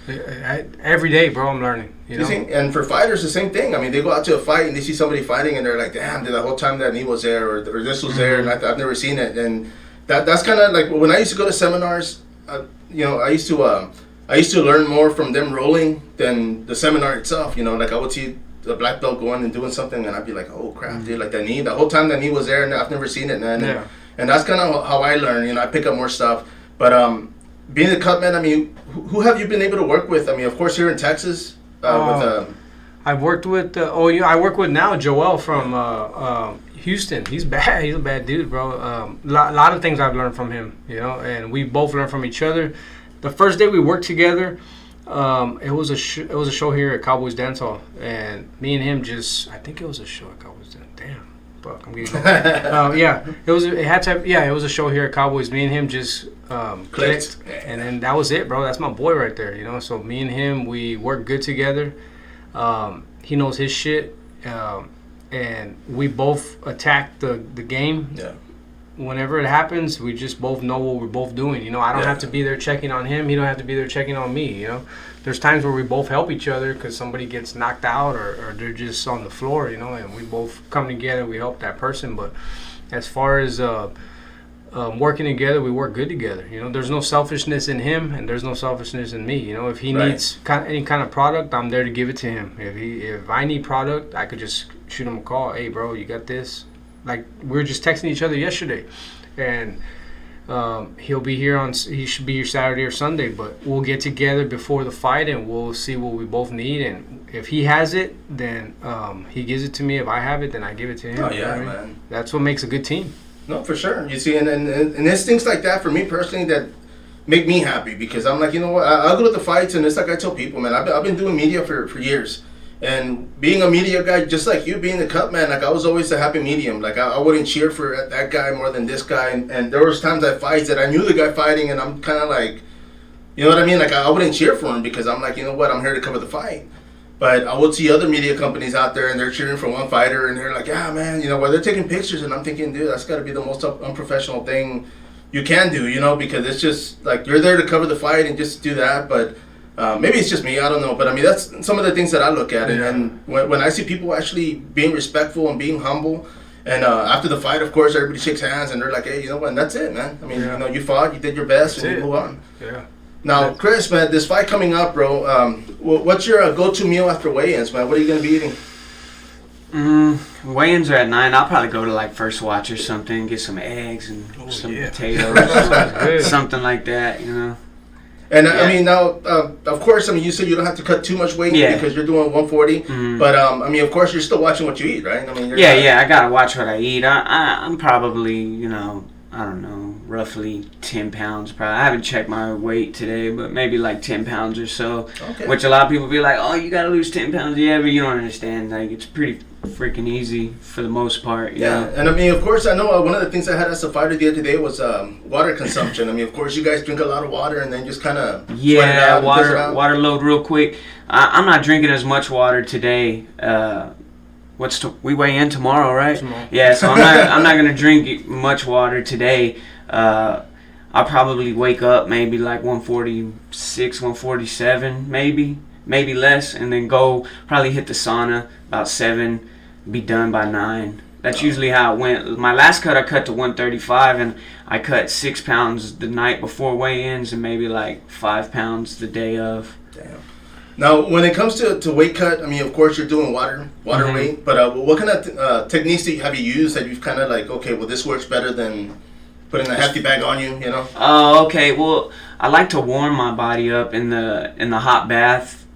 Speaker 1: Every day, bro, I'm learning. You know?
Speaker 2: And for fighters, the same thing. I mean, they go out to a fight and they see somebody fighting, and they're like, "Damn, dude, the whole time that knee was there, or this was there, and I've never seen it." And that's kind of like when I used to go to seminars. You know, I used to learn more from them rolling than the seminar itself. You know, like I would see the black belt going and doing something, and I'd be like, "Oh crap, dude! Like that knee, the whole time that knee was there, and I've never seen it, man."
Speaker 1: Yeah.
Speaker 2: And that's kind of how I learn. You know, I pick up more stuff. But being a Cutman, I mean, who have you been able to work with? I mean, of course, here in Texas.
Speaker 1: I've worked with. I work with now Joel from Houston. He's bad. He's a bad dude, bro. A lot of things I've learned from him. You know, and we both learned from each other. The first day we worked together, it was a show here at Cowboys Dance Hall, and me and him I think it was a show at Cowboys Dance. Damn. Fuck, I'm getting it was a show here at Cowboys. Me and him just clicked, and then that was it, bro. That's my boy right there, you know. So me and him, we work good together. He knows his shit, and we both attack the game. Yeah. Whenever it happens, we just both know what we're both doing. You know, I don't have to be there checking on him. He don't have to be there checking on me. You know, there's times where we both help each other because somebody gets knocked out or they're just on the floor. You know, and we both come together. We help that person. But as far as working together, we work good together. You know, there's no selfishness in him, and there's no selfishness in me. You know, if he needs any kind of product, I'm there to give it to him. If I need product, I could just shoot him a call. Hey, bro, you got this? Like, we were just texting each other yesterday, and he'll be here he should be here Saturday or Sunday, but we'll get together before the fight and we'll see what we both need, and if he has it, then he gives it to me. If I have it, then I give it to him.
Speaker 2: Oh, yeah,
Speaker 1: you know what I mean?
Speaker 2: man.
Speaker 1: That's what makes a good team.
Speaker 2: No, for sure. You see, and there's things like that for me personally that make me happy, because I'm like, you know what, I'll go to the fights, and it's like I tell people, man, I've been doing media for years. And being a media guy, just like you being the Cutman, like I was always a happy medium. Like I wouldn't cheer for that guy more than this guy. And there was times I fight that I knew the guy fighting, and I'm kind of like, you know what I mean? Like I wouldn't cheer for him because I'm like, you know what? I'm here to cover the fight. But I would see other media companies out there, and they're cheering for one fighter, and they're like, yeah, man, you know, well, they're taking pictures, and I'm thinking, dude, that's got to be the most unprofessional thing you can do, you know, because it's just like you're there to cover the fight and just do that. But maybe it's just me, I don't know. But I mean, that's some of the things that I look at. And when I see people actually being respectful and being humble, and after the fight, of course, everybody shakes hands and they're like, hey, you know what, and that's it, man. I mean, you know, you fought, you did your best, that's and you move on.
Speaker 1: Yeah.
Speaker 2: Now, Chris, man, this fight coming up, bro, what's your go-to meal after weigh-ins, man? What are you going to be eating?
Speaker 3: Weigh-ins are at 9. I'll probably go to like First Watch or something, get some eggs and some potatoes, something like that, you know.
Speaker 2: And I mean, now, of course, I mean, you said you don't have to cut too much weight because you're doing 140. But I mean, of course, you're still watching what you eat, right? I mean,
Speaker 3: I gotta watch what I eat. I'm probably, you know, I don't know, roughly 10 pounds. Probably. I haven't checked my weight today, but maybe like 10 pounds or so. Okay. Which a lot of people be like, oh, you gotta lose 10 pounds. Yeah, but you don't understand. Like, it's pretty freaking easy for the most part. You know?
Speaker 2: And I mean, of course, I know one of the things I had as a fighter the other day was water consumption. I mean, of course, you guys drink a lot of water and then just kind of
Speaker 3: water load real quick. I'm not drinking as much water today. We weigh in tomorrow, right? Tomorrow. Yeah, so I'm not gonna drink much water today. I'll probably wake up maybe like 146, 147, maybe less, and then go probably hit the sauna about 7, be done by 9. That's usually how it went. My last cut I cut to 135, and I cut 6 pounds the night before weigh-ins and maybe like 5 pounds the day of.
Speaker 2: Damn. Now, when it comes to weight cut, I mean, of course, you're doing water weight, but what kind of techniques have you used that you've kind of like, okay, well, this works better than putting a hefty bag on you, you know?
Speaker 3: Oh, okay. Well, I like to warm my body up in the hot bath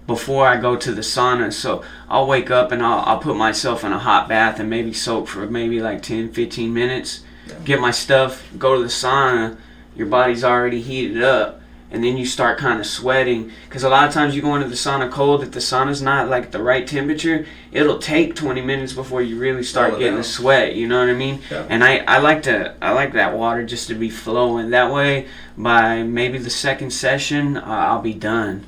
Speaker 3: before I go to the sauna. So I'll wake up and I'll put myself in a hot bath and maybe soak for maybe like 10, 15 minutes, get my stuff, go to the sauna. Your body's already heated up. And then you start kind of sweating, because a lot of times you go into the sauna cold. If the sauna's not like the right temperature, it'll take 20 minutes before you really start getting the sweat. You know what I mean? Yeah. And I like that water just to be flowing. That way, by maybe the second session, I'll be done.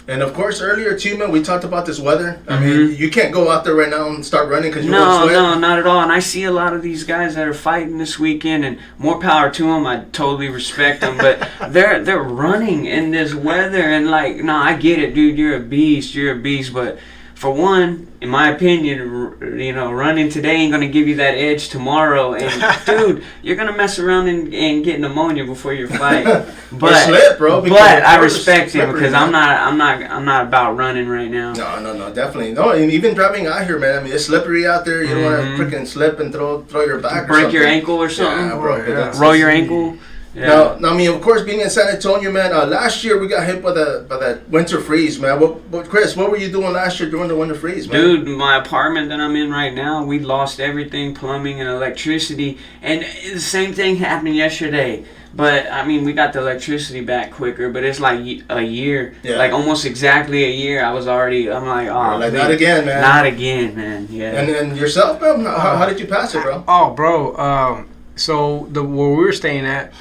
Speaker 2: And of course, earlier too, man, we talked about this weather. I mean, you can't go out there right now and start running because you won't sweat.
Speaker 3: No, not at all. And I see a lot of these guys that are fighting this weekend, and more power to them. I totally respect them, but they're running in this weather, and like, no, I get it, dude. You're a beast, but for one, in my opinion, you know, running today ain't gonna give you that edge tomorrow. And dude, you're gonna mess around and get pneumonia before your fight. But
Speaker 2: slip, bro.
Speaker 3: But I respect him because I'm not about running right now.
Speaker 2: No, definitely no. And even driving out here, man. I mean, it's slippery out there. You don't want to freaking slip and throw your back.
Speaker 3: Break your ankle or something.
Speaker 2: Yeah, bro.
Speaker 3: Roll your ankle.
Speaker 2: Yeah. Now, I mean, of course, being in San Antonio, man, last year we got hit by that winter freeze, man. Chris, what were you doing last year during the winter freeze, man?
Speaker 3: Dude, my apartment that I'm in right now, we lost everything, plumbing and electricity, and the same thing happened yesterday. But, I mean, we got the electricity back quicker, but it's like a year, like almost exactly a year. I'm like, oh,
Speaker 2: like, not again, man.
Speaker 3: Not again, man, yeah.
Speaker 2: And yourself, man, how did you pass it, bro?
Speaker 1: Oh, bro, so where we were staying at,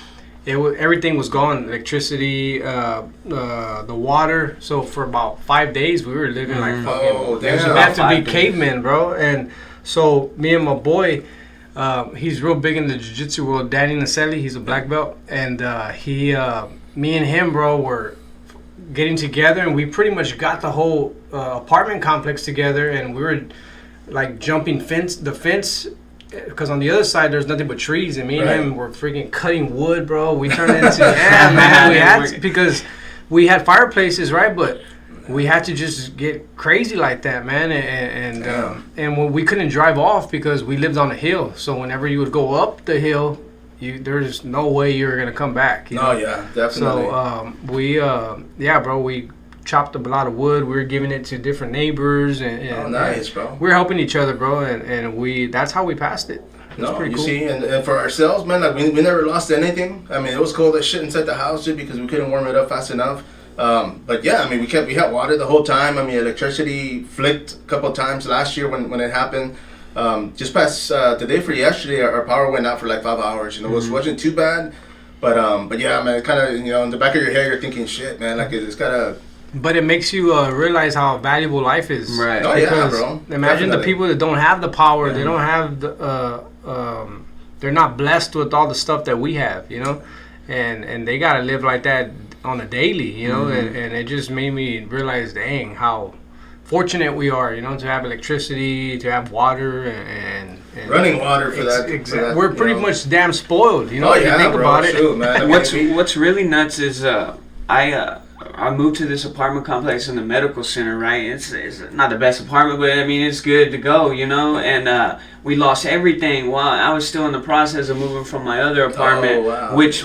Speaker 1: everything was gone, electricity, the water. So for about 5 days, we were living like fucking. We have to be cavemen, bro. And so me and my boy, he's real big in the jiu-jitsu world. Danny Naselli, he's a black belt, and me and him, bro, were getting together, and we pretty much got the whole apartment complex together, and we were like jumping the fence. Because on the other side, there's nothing but trees, and me and him were freaking cutting wood, bro. We turned it into man. We had to, because we had fireplaces, right? But we had to just get crazy like that, man. And when we couldn't drive off because we lived on a hill, so whenever you would go up the hill, there's no way you were gonna come back. You know?
Speaker 2: Yeah, definitely.
Speaker 1: So we chopped up a lot of wood. We were giving it to different neighbors, and
Speaker 2: nice, bro.
Speaker 1: We were helping each other, bro, and that's how we passed it.
Speaker 2: You see, and for ourselves, man, like we never lost anything. I mean, it was cold as shit inside the house just because we couldn't warm it up fast enough. But yeah, I mean, we had water the whole time. I mean, electricity flicked a couple of times last year when it happened. Just past the day for yesterday, our power went out for like 5 hours. You know, it wasn't too bad. But yeah, man, kind of, you know, in the back of your head, you're thinking, shit, man, like it's gotta.
Speaker 1: But it makes you realize how valuable life is.
Speaker 3: Right.
Speaker 2: Oh yeah, bro.
Speaker 1: Imagine the people that don't have the power. They don't have the. They're not blessed with all the stuff that we have, you know, and they gotta live like that on a daily, you know, and it just made me realize, dang, how fortunate we are, you know, to have electricity, to have water, and
Speaker 2: running water for that.
Speaker 1: Exactly. We're pretty much damn spoiled, you know.
Speaker 2: Oh
Speaker 1: if
Speaker 2: yeah,
Speaker 1: you think
Speaker 2: bro.
Speaker 1: about it.
Speaker 2: Shoot, man.
Speaker 3: What's really nuts is I moved to this apartment complex in the medical center, right? It's not the best apartment, but I mean, it's good to go, you know? And we lost everything while I was still in the process of moving from my other apartment, which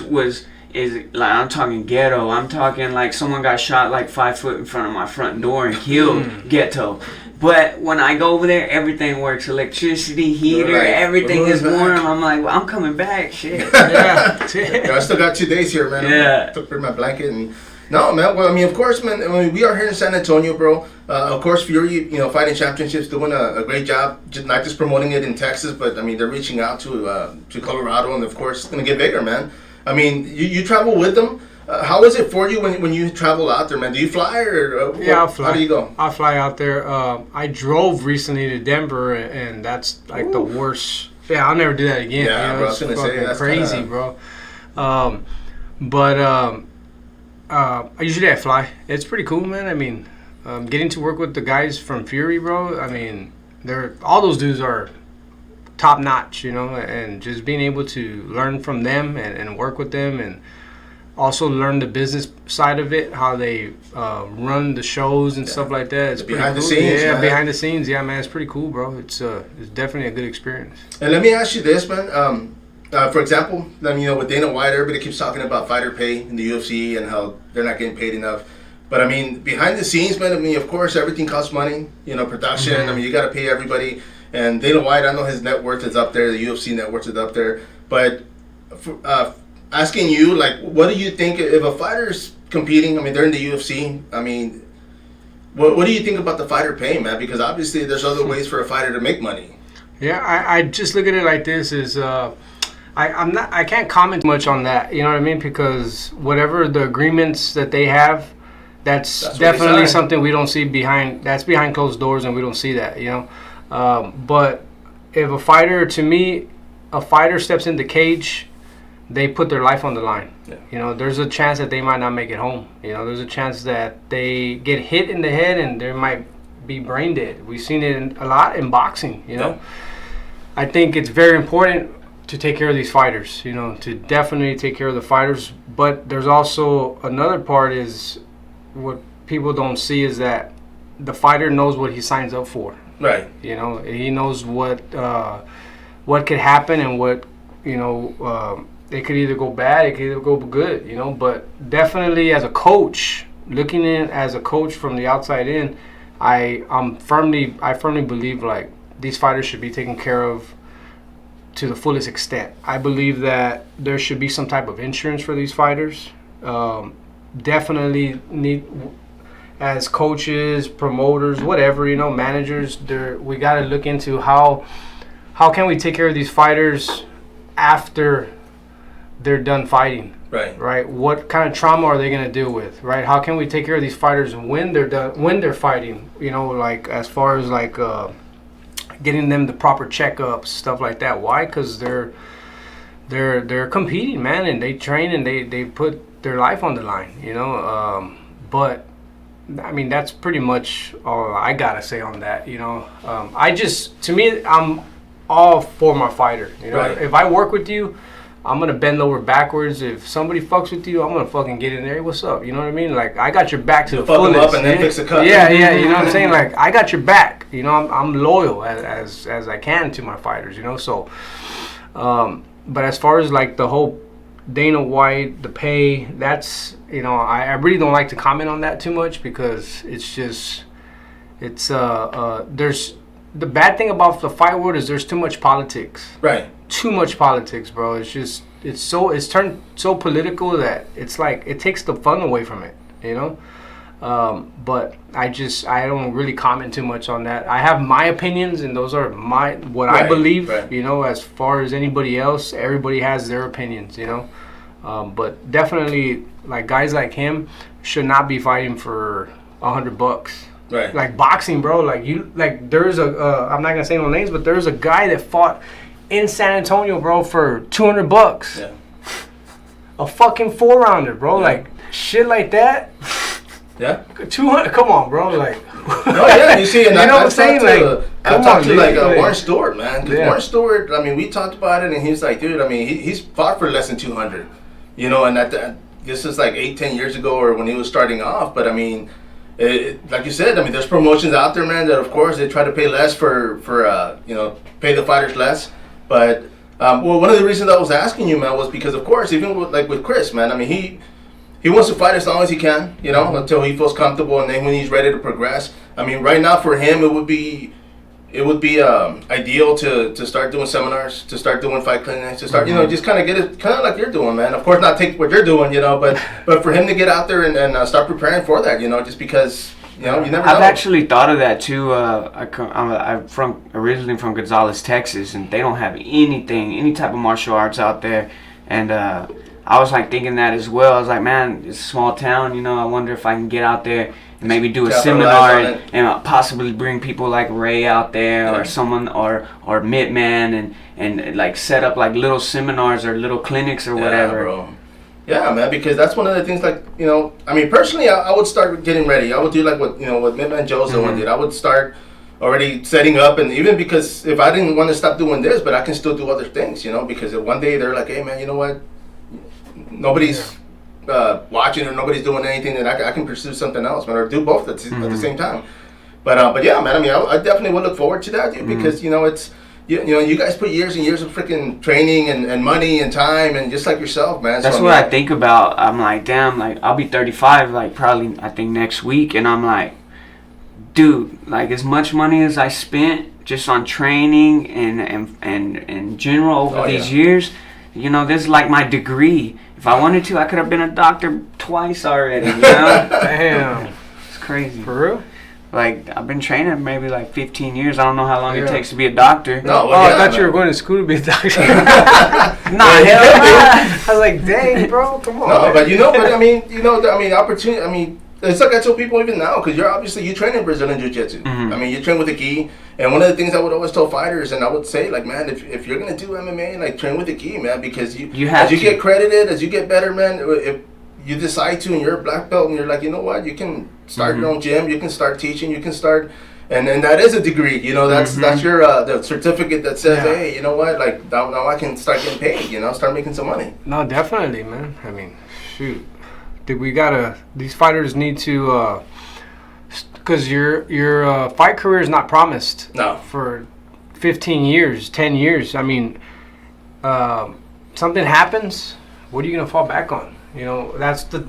Speaker 3: is like, I'm talking ghetto. I'm talking like someone got shot like 5 foot in front of my front door and killed ghetto. But when I go over there, everything works. Electricity, heater, everything is warm. I'm like, well, I'm coming back. Shit.
Speaker 2: Yeah. I still got 2 days here, man.
Speaker 3: Yeah.
Speaker 2: Took my blanket and. No, man. Well, I mean, of course, man. I mean, we are here in San Antonio, bro. Of course, Fury, you know, Fighting Championships doing a great job. Not just promoting it in Texas, but I mean, they're reaching out to Colorado, and of course, it's gonna get bigger, man. I mean, you travel with them. How is it for you when you travel out there, man? Do you fly or
Speaker 1: I'll fly.
Speaker 2: How do you go?
Speaker 1: I'll fly out there. I drove recently to Denver, and that's like the worst. Yeah, I'll never do that again.
Speaker 2: Yeah,
Speaker 1: you know,
Speaker 2: bro, I was gonna say that's
Speaker 1: crazy, bro. Usually I fly. It's pretty cool, man. I mean, getting to work with the guys from Fury, bro. I mean, all those dudes are top notch, you know, and just being able to learn from them and work with them, and also learn the business side of it, how they run the shows and stuff like that. It's
Speaker 2: behind the
Speaker 1: cool.
Speaker 2: scenes,
Speaker 1: yeah,
Speaker 2: man.
Speaker 1: behind the scenes, yeah, man. It's pretty cool, bro. It's definitely a good experience.
Speaker 2: And let me ask you this, man. For example, I mean, you know, with Dana White, everybody keeps talking about fighter pay in the UFC and how they're not getting paid enough. But I mean, behind the scenes, man, I mean, of course, everything costs money. You know, production. I mean, you got to pay everybody. And Dana White, I know his net worth is up there. The UFC net worth is up there. But asking you, like, what do you think if a fighter's competing? I mean, they're in the UFC. I mean, what do you think about the fighter pay, man? Because obviously, there's other ways for a fighter to make money.
Speaker 1: Yeah, I just look at it like this: is I can't comment much on that. You know what I mean? Because whatever the agreements that they have, that's definitely something we don't see behind. That's behind closed doors, and we don't see that. You know, but if a fighter steps in the cage, they put their life on the line. Yeah. You know, there's a chance that they might not make it home. You know, there's a chance that they get hit in the head and they might be brain dead. We've seen it a lot in boxing. You know, I think it's very important to take care of these fighters, you know, to definitely take care of the fighters. But there's also another part is what people don't see is that the fighter knows what he signs up for.
Speaker 2: Right.
Speaker 1: You know, he knows what could happen and what, you know, it could either go bad, it could either go good, you know. But definitely as a coach, looking in as a coach from the outside in, I firmly believe like these fighters should be taken care of to the fullest extent. I believe that there should be some type of insurance for these fighters. Definitely need, as coaches, promoters, whatever, you know, managers, we got to look into how can we take care of these fighters after they're done fighting. Right. What kind of trauma are they going to deal with? Right. How can we take care of these fighters when they're done, when they're fighting? You know, like as far as like getting them the proper checkups, stuff like that. Why? Because they're competing, man, and they train and they put their life on the line, you know. But I mean, that's pretty much all I gotta say on that, you know. To me, I'm all for my fighter, you know. Right. If I work with you, I'm gonna bend over backwards. If somebody fucks with you, I'm gonna fucking get in there. Hey, what's up? You know what I mean? Like, I got your back to the fullest.
Speaker 2: Fuck them up and then fix the cut.
Speaker 1: Yeah, you know what I'm saying? Like, I got your back. You know, I'm loyal as I can to my fighters. You know, so. But as far as like the whole Dana White, the pay, that's, you know, I really don't like to comment on that too much because it's just, there's, the bad thing about the fight world is there's too much politics.
Speaker 2: Right.
Speaker 1: Too much politics, bro. It's just, it's turned so political that it's like, it takes the fun away from it. you know. But I don't really comment too much on that. I have my opinions, and those are what I believe.
Speaker 2: Right.
Speaker 1: You know, as far as anybody else, everybody has their opinions. You know, but definitely like guys like him should not be fighting for $100.
Speaker 2: Right.
Speaker 1: Like boxing, bro. There's I'm not gonna say no names, but there's a guy that fought in San Antonio, bro, for $200.
Speaker 2: Yeah.
Speaker 1: A fucking 4-rounder, bro.
Speaker 2: Yeah.
Speaker 1: Like shit like that.
Speaker 2: Yeah.
Speaker 1: 200. Come on, bro. Like.
Speaker 2: Oh yeah, you see, and
Speaker 1: you know what I'm saying?
Speaker 2: I talked to Warren Stewart, man. Because
Speaker 1: Yeah.
Speaker 2: Warren Stewart, I mean, we talked about it, and he's like, dude, I mean, he's fought for less than 200. You know, and this is like 8-10 years ago, or when he was starting off. But I mean, like you said, I mean, there's promotions out there, man, that of course they try to pay less for you know, pay the fighters less. But well, one of the reasons I was asking you, man, was because of course, even with Chris, man, I mean, he wants to fight as long as he can, you know, until he feels comfortable, and then when he's ready to progress. I mean, right now for him, it would be ideal to start doing seminars, to start doing fight clinics, to start, you know, just kind of get it, kind of like you're doing, man. Of course, not take what you're doing, you know, but for him to get out there and start preparing for that, you know, just because, you know, you never know.
Speaker 3: I've actually thought of that too. I'm originally from Gonzales, Texas, and they don't have any type of martial arts out there, and I was like thinking that as well. I was like, man, it's a small town, you know. I wonder if I can get out there and maybe do a seminar and possibly bring people like Ray out there, or someone, or MittMan, and like set up like little seminars or little clinics or whatever.
Speaker 2: Bro. Yeah, man, because that's one of the things, like, you know, I mean, personally, I would start getting ready. I would do like what MittMan Joe's doing did. I would start already setting up, and even because if I didn't want to stop doing this, but I can still do other things, you know, because if one day they're like, hey, man, you know what? Nobody's watching, or nobody's doing anything, that I can pursue something else, man, or do both at the same time. But yeah, man, I mean, I definitely would look forward to that, dude, because, you know, it's, you know, you guys put years and years of freaking training and money and time, and just like yourself, man.
Speaker 3: That's what I think about. I'm like, damn, like, I'll be 35, like, probably, I think, next week, and I'm like, dude, like, as much money as I spent just on training and in general over these years, you know, this is like my degree. If I wanted to, I could have been a doctor twice already, you know?
Speaker 1: Damn.
Speaker 3: It's crazy.
Speaker 1: For real?
Speaker 3: Like, I've been training maybe like 15 years. I don't know how long it takes to be a doctor.
Speaker 2: No, well,
Speaker 1: I thought you were going to school to be a doctor.
Speaker 3: Nah, hell
Speaker 1: I was like, dang, bro, come on.
Speaker 2: No,
Speaker 1: man.
Speaker 2: but you know, opportunity, I mean, it's like I tell people even now, because you train in Brazilian Jiu-Jitsu. I mean, you train with the gi, and one of the things I would always tell fighters, and I would say, like, man, if you're going to do MMA, like, train with the gi, man, because you as you get credited, as you get better, man, if you decide to, and you're a black belt, and you're like, you know what, you can start your own gym, you can start teaching, you can start, and that is a degree, you know, that's your the certificate that says, hey, you know what, like, now I can start getting paid, you know, start making some money.
Speaker 1: No, definitely, man. I mean, shoot. These fighters need to, because your fight career is not promised.
Speaker 2: No.
Speaker 1: For 15 years, 10 years. I mean, something happens, what are you gonna fall back on? You know, that's the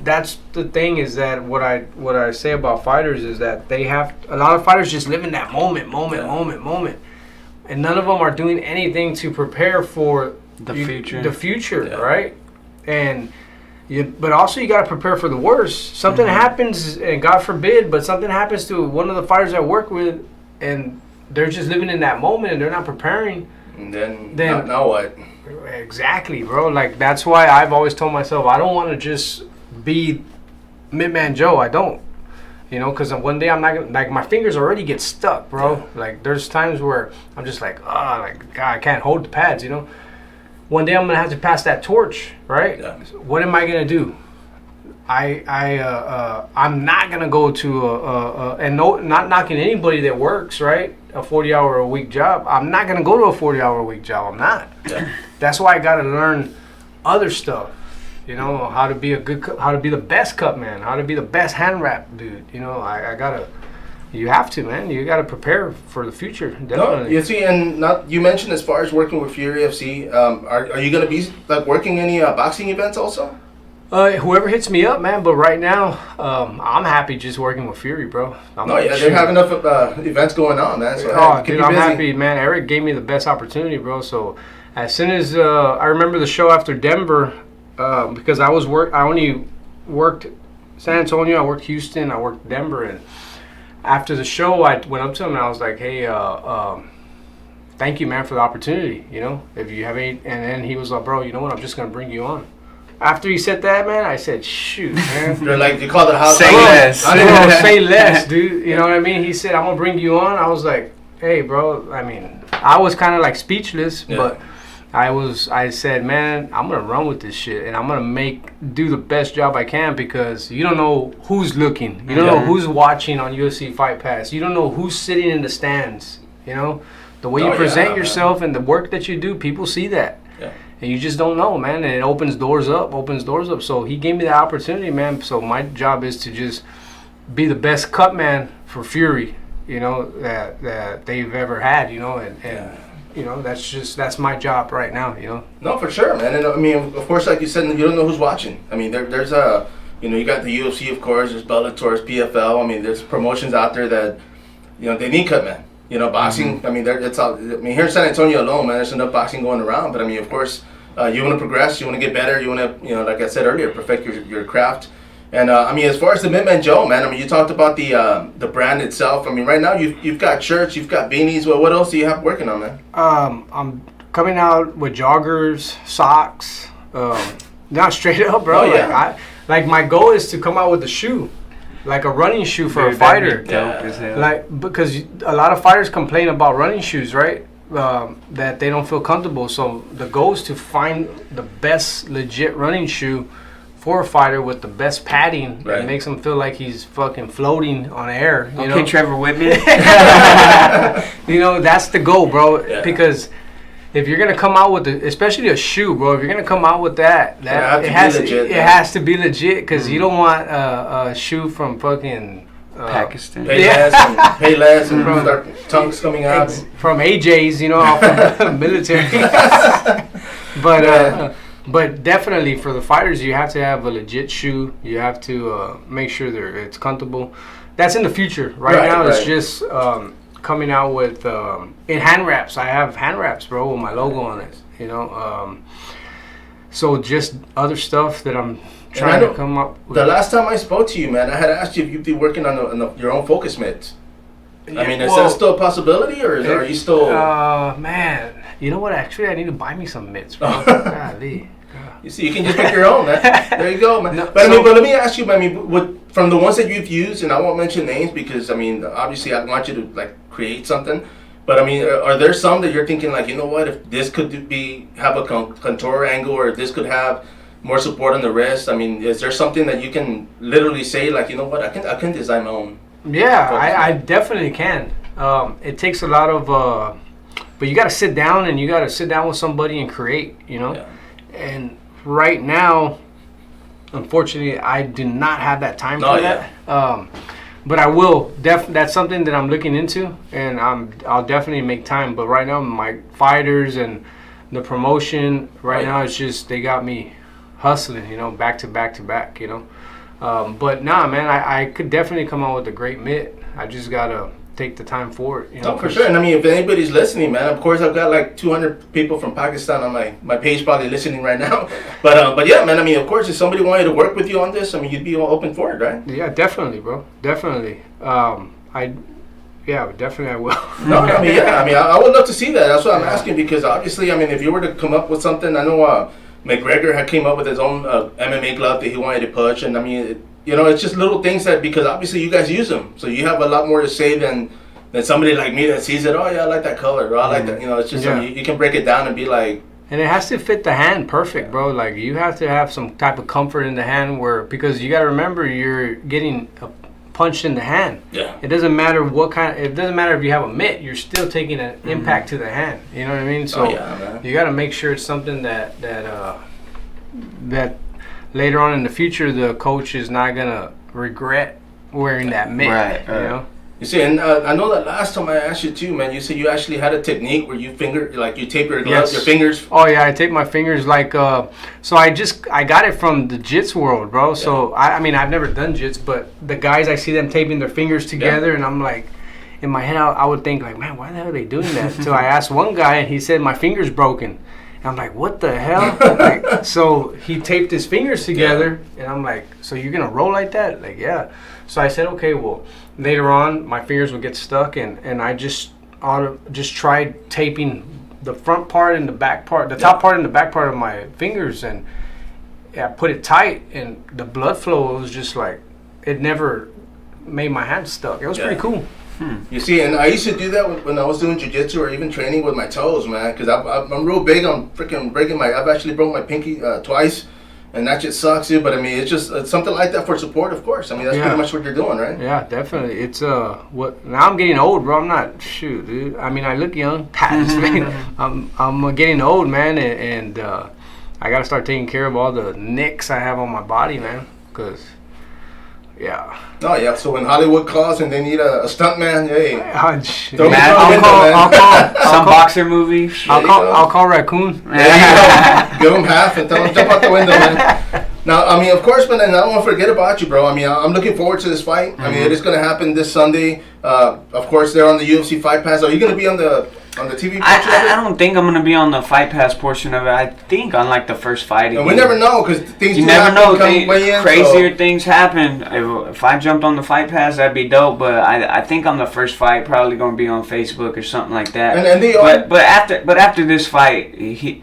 Speaker 1: thing, is that what I say about fighters is that a lot of fighters just live in that moment, and none of them are doing anything to prepare for
Speaker 3: the
Speaker 1: future, right? And but also you got to prepare for the worst. Something happens, and God forbid, but something happens to one of the fighters I work with, and they're just living in that moment, and they're not preparing.
Speaker 2: And then now what?
Speaker 1: Exactly, bro. Like, that's why I've always told myself, I don't want to just be MittMan Joe. I don't. You know, because one day I'm not going to, like, my fingers already get stuck, bro. Yeah. Like, there's times where I'm just like, God, I can't hold the pads, you know. One day I'm gonna have to pass that torch, right? Yeah. What am I gonna do? I'm not gonna go to not knocking anybody that works, right? A 40-hour-a-week job. I'm not gonna go to a 40-hour-a-week job. I'm not. Yeah. That's why I gotta learn other stuff. You know, how to be how to be the best Cutman, how to be the best hand wrap dude. You know, I gotta. You have to, man. You got to prepare for the future. Definitely.
Speaker 2: No, you see, and you mentioned as far as working with Fury FC, are you going to be like working any boxing events also?
Speaker 1: Whoever hits me up, man. But right now, I'm happy just working with Fury, bro.
Speaker 2: They have enough events going on, man. So
Speaker 1: dude, I'm happy, man. Eric gave me the best opportunity, bro. So as soon as I remember the show after Denver, because I only worked San Antonio, I worked Houston, I worked Denver, and after the show, I went up to him and I was like, hey, thank you, man, for the opportunity, you know, if you have any, and then he was like, bro, you know what, I'm just going to bring you on. After he said that, man, I said, shoot, man.
Speaker 2: You're like, you call the house.
Speaker 3: Say less.
Speaker 1: I didn't know, say less, dude. You know what I mean? He said, I'm going to bring you on. I was like, hey, bro, I mean, I was kind of like speechless, but I said, man, I'm going to run with this shit, and I'm going to do the best job I can, because you don't know who's looking. You don't know who's watching on UFC Fight Pass. You don't know who's sitting in the stands, you know? The way you present yourself and the work that you do, people see that.
Speaker 2: Yeah.
Speaker 1: And you just don't know, man, and it opens doors up. So he gave me the opportunity, man. So my job is to just be the best Cutman for Fury, you know, that they've ever had, you know, and you know, that's my job right now, you know.
Speaker 2: No, for sure, man. And I mean, of course, like you said, you don't know who's watching. I mean, there's a, you know, you got the UFC, of course, there's Bellator, there's PFL. I mean, there's promotions out there that, you know, they need Cutman. You know, boxing, I mean, it's all, I mean, here in San Antonio alone, man, there's enough boxing going around. But I mean, of course, you want to progress, you want to get better, you want to, you know, like I said earlier, perfect your craft. And I mean, as far as the MittMan Joe, man, I mean, you talked about the brand itself. I mean, right now you've got shirts, you've got beanies. Well, what else do you have working on, man?
Speaker 1: I'm coming out with joggers, socks. Not straight up, bro.
Speaker 2: Oh, yeah.
Speaker 1: Like my goal is to come out with a shoe, like a running shoe for a fighter. Like, because a lot of fighters complain about running shoes, right? That they don't feel comfortable. So the goal is to find the best legit running shoe for a fighter with the best padding that makes him feel like he's fucking floating on air. You know?
Speaker 3: Trevor Whitman.
Speaker 1: You know, that's the goal, bro.
Speaker 2: Yeah.
Speaker 1: Because if you're gonna come out with especially a shoe, bro, if you're gonna come out with that it has to be legit. Because you don't want a shoe from fucking
Speaker 3: Pakistan.
Speaker 2: Pay less and start tongues coming out.
Speaker 1: From AJ's, you know, off the military. But definitely for the fighters, you have to have a legit shoe. You have to make sure it's comfortable. That's in the future. Right now, it's just coming out with in hand wraps. I have hand wraps, bro, with my logo on it. You know, so just other stuff that I'm trying to come up with.
Speaker 2: The last time I spoke to you, man, I had asked you if you'd be working on your own focus mitts. I mean, is that still a possibility, or are you still?
Speaker 1: Man, you know what? Actually, I need to buy me some mitts, bro. Golly.
Speaker 2: You see, you can just pick your own, man. There you go, man. But let me ask you, I mean, from the ones that you've used, and I won't mention names because, I mean, obviously I want you to like create something. But I mean, are there some that you're thinking like, you know what, if this could have a contour angle, or if this could have more support on the wrist? I mean, is there something that you can literally say like, you know what, I can design my own?
Speaker 1: Yeah, I definitely can. It takes a lot of, but you got to sit down with somebody and create, you know.
Speaker 2: Yeah.
Speaker 1: And right now, unfortunately, I do not have that time for that. But I will. That's something that I'm looking into, and I'll definitely make time. But right now, my fighters and the promotion now, it's just they got me hustling, you know, back to back, you know. But nah, man, I could definitely come out with a great mitt. I just gotta take the time for it. You know?
Speaker 2: No, for sure. And I mean, if anybody's listening, man, of course I've got like 200 people from Pakistan on my page probably listening right now. But yeah, man, I mean, of course, if somebody wanted to work with you on this, I mean, you'd be open for it, right?
Speaker 1: Yeah, definitely, bro. Definitely. Definitely I will.
Speaker 2: No, I mean, yeah, I mean, I would love to see that. That's what I'm asking, because obviously, I mean, if you were to come up with something, I know McGregor had came up with his own MMA glove that he wanted to push, and I mean, you know, it's just little things that, because obviously you guys use them, so you have a lot more to say than somebody like me that sees it. Oh yeah, I like that color, or I like that. You know, it's just you can break it down and be like. And
Speaker 1: it has to fit the hand perfect, bro. Like you have to have some type of comfort in the hand, because you got to remember you're getting punched in the hand.
Speaker 2: Yeah.
Speaker 1: It doesn't matter what kind. It doesn't matter if you have a mitt. You're still taking an impact to the hand. You know what I mean? So you got to make sure it's something that later on in the future the coach is not gonna regret wearing that mitt. Right. You know.
Speaker 2: You see, and I know that last time I asked you too, man. You said you actually had a technique where you tape your gloves, your fingers.
Speaker 1: Oh yeah, I tape my fingers like. So I got it from the jits world, bro. Yeah. So I mean, I've never done jits, but the guys, I see them taping their fingers together, and I'm like, in my head, I would think like, man, why the hell are they doing that? So I asked one guy, and he said my finger's broken, And I'm like, what the hell? Like, so he taped his fingers together, and I'm like, so you're gonna roll like that? Like, yeah. So I said, okay, well, later on, my fingers would get stuck, and I just tried taping the front part and the back part, the top part and the back part of my fingers, and I put it tight, and the blood flow was just like, it never made my hand stuck. It was pretty cool.
Speaker 2: You see, and I used to do that when I was doing jiu-jitsu or even training with my toes, man, because I'm real big on freaking breaking I've actually broke my pinky twice, and that shit sucks, dude. But I mean, it's something like that for support, of course. I mean, that's pretty much what you're doing, right?
Speaker 1: Yeah, definitely. It's now I'm getting old, bro. I'm not dude. I mean, I look young, I'm getting old, man, and I gotta start taking care of all the nicks I have on my body, man, because. Yeah.
Speaker 2: Oh yeah. So when Hollywood calls and they need a stuntman, hey,
Speaker 3: I'll call some boxer movie.
Speaker 1: I'll call Raccoon.
Speaker 2: Yeah, give him half and tell him jump out the window, man. Now, I mean, of course, man, and I don't want to forget about you, bro. I mean, I'm looking forward to this fight. I mean, it is going to happen this Sunday. Of course, they're on the UFC Fight Pass. Are you going to be on the TV portion
Speaker 3: I don't think I'm going to be on the Fight Pass portion of it. I think on like the first fight.
Speaker 2: And we never know, because things
Speaker 3: you never know. Crazier things happen. If I jumped on the Fight Pass, that'd be dope. But I think on the first fight, probably going to be on Facebook or something like that. But after this fight,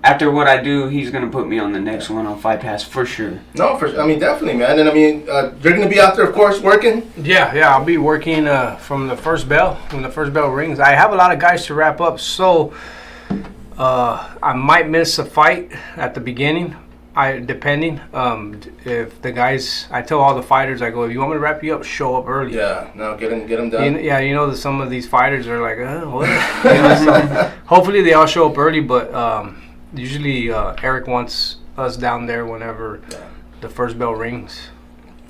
Speaker 3: after what I do, he's going to put me on the next one on Fight Pass for sure.
Speaker 2: No, I mean, definitely, man. And I mean, you're going to be out there, of course, working?
Speaker 1: Yeah, I'll be working from the first bell, when the first bell rings. I have a lot of guys to wrap up, so I might miss a fight at the beginning, depending. If the guys, I tell all the fighters, I go, if you want me to wrap you up, show up early.
Speaker 2: Yeah, no, get them done.
Speaker 1: You know that some of these fighters are like, what? So hopefully they all show up early, but... usually Eric wants us down there whenever the first bell rings.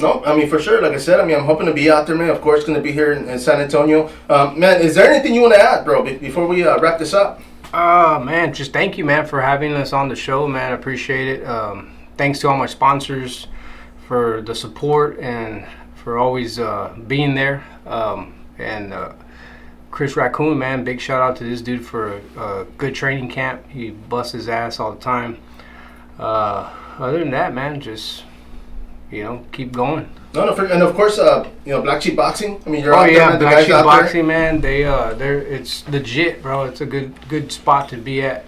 Speaker 2: No, I mean, for sure. Like I said, I mean, I'm hoping to be out there, man. Of course, going to be here in San Antonio. Man, is there anything you want to add, bro, before we wrap this up?
Speaker 1: Man, just thank you, man, for having us on the show, man. I appreciate it. Thanks to all my sponsors for the support and for always being there. And Chris Raccoon, man, big shout out to this dude for a good training camp. He busts his ass all the time. Other than that, man, just keep going.
Speaker 2: No, and of course, Black Sheep Boxing. I mean, you're out there, man.
Speaker 1: Black Sheep Boxing, man. It's legit, bro. It's a good spot to be at.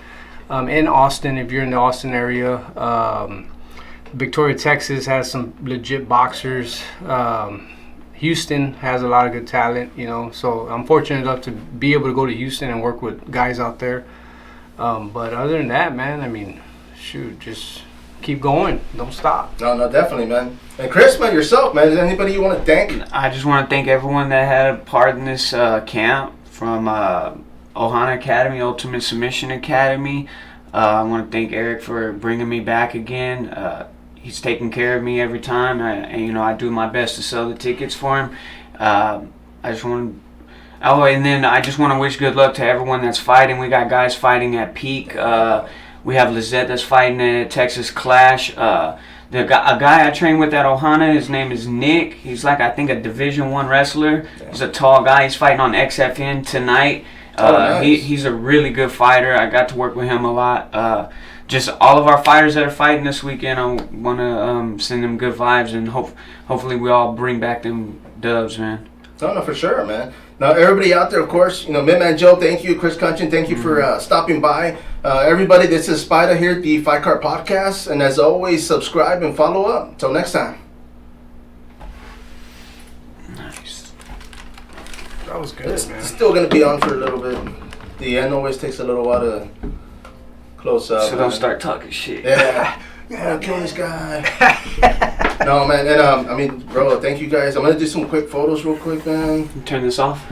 Speaker 1: In Austin, if you're in the Austin area, Victoria, Texas has some legit boxers. Houston has a lot of good talent, so I'm fortunate enough to be able to go to Houston and work with guys out there. But other than that, man, I mean, just keep going. Don't stop. No,
Speaker 2: definitely, man. And Chris, man, yourself, man, is there anybody you want to thank?
Speaker 3: I just want to thank everyone that had a part in this camp, from Ohana Academy, Ultimate Submission Academy. I want to thank Eric for bringing me back again. He's taking care of me every time, I do my best to sell the tickets for him. And then I just want to wish good luck to everyone that's fighting. We got guys fighting at Peak. We have Lizette that's fighting at Texas Clash. A guy I train with at Ohana, his name is Nick. He's like, I think, a Division I wrestler. He's a tall guy. He's fighting on XFN tonight. Nice. He's a really good fighter. I got to work with him a lot. Just all of our fighters that are fighting this weekend, I want to send them good vibes, and hopefully we all bring back them dubs, man.
Speaker 2: No, for sure, man. Now, everybody out there, of course, MittMan Joe, thank you. Chris Kuntschik, thank you for stopping by. Everybody, this is sPidA here at the Fight Card Podcast, and as always, subscribe and follow up. Until next time.
Speaker 3: Nice.
Speaker 1: That was good, man.
Speaker 2: It's still going to be on for a little bit. The end always takes a little while to close up.
Speaker 3: So don't start talking shit.
Speaker 2: Yeah. Kill this guy. No, man. And I mean, bro, thank you guys. I'm gonna do some quick photos real quick, man.
Speaker 3: Turn this off.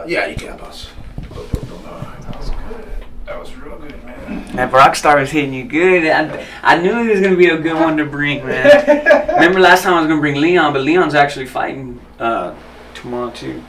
Speaker 2: Yeah, you can, boss.
Speaker 1: That was good. That was real good, man.
Speaker 3: That Rockstar was hitting you good. I knew it was gonna be a good one to bring, man. Remember last time I was gonna bring Leon, but Leon's actually fighting tomorrow too.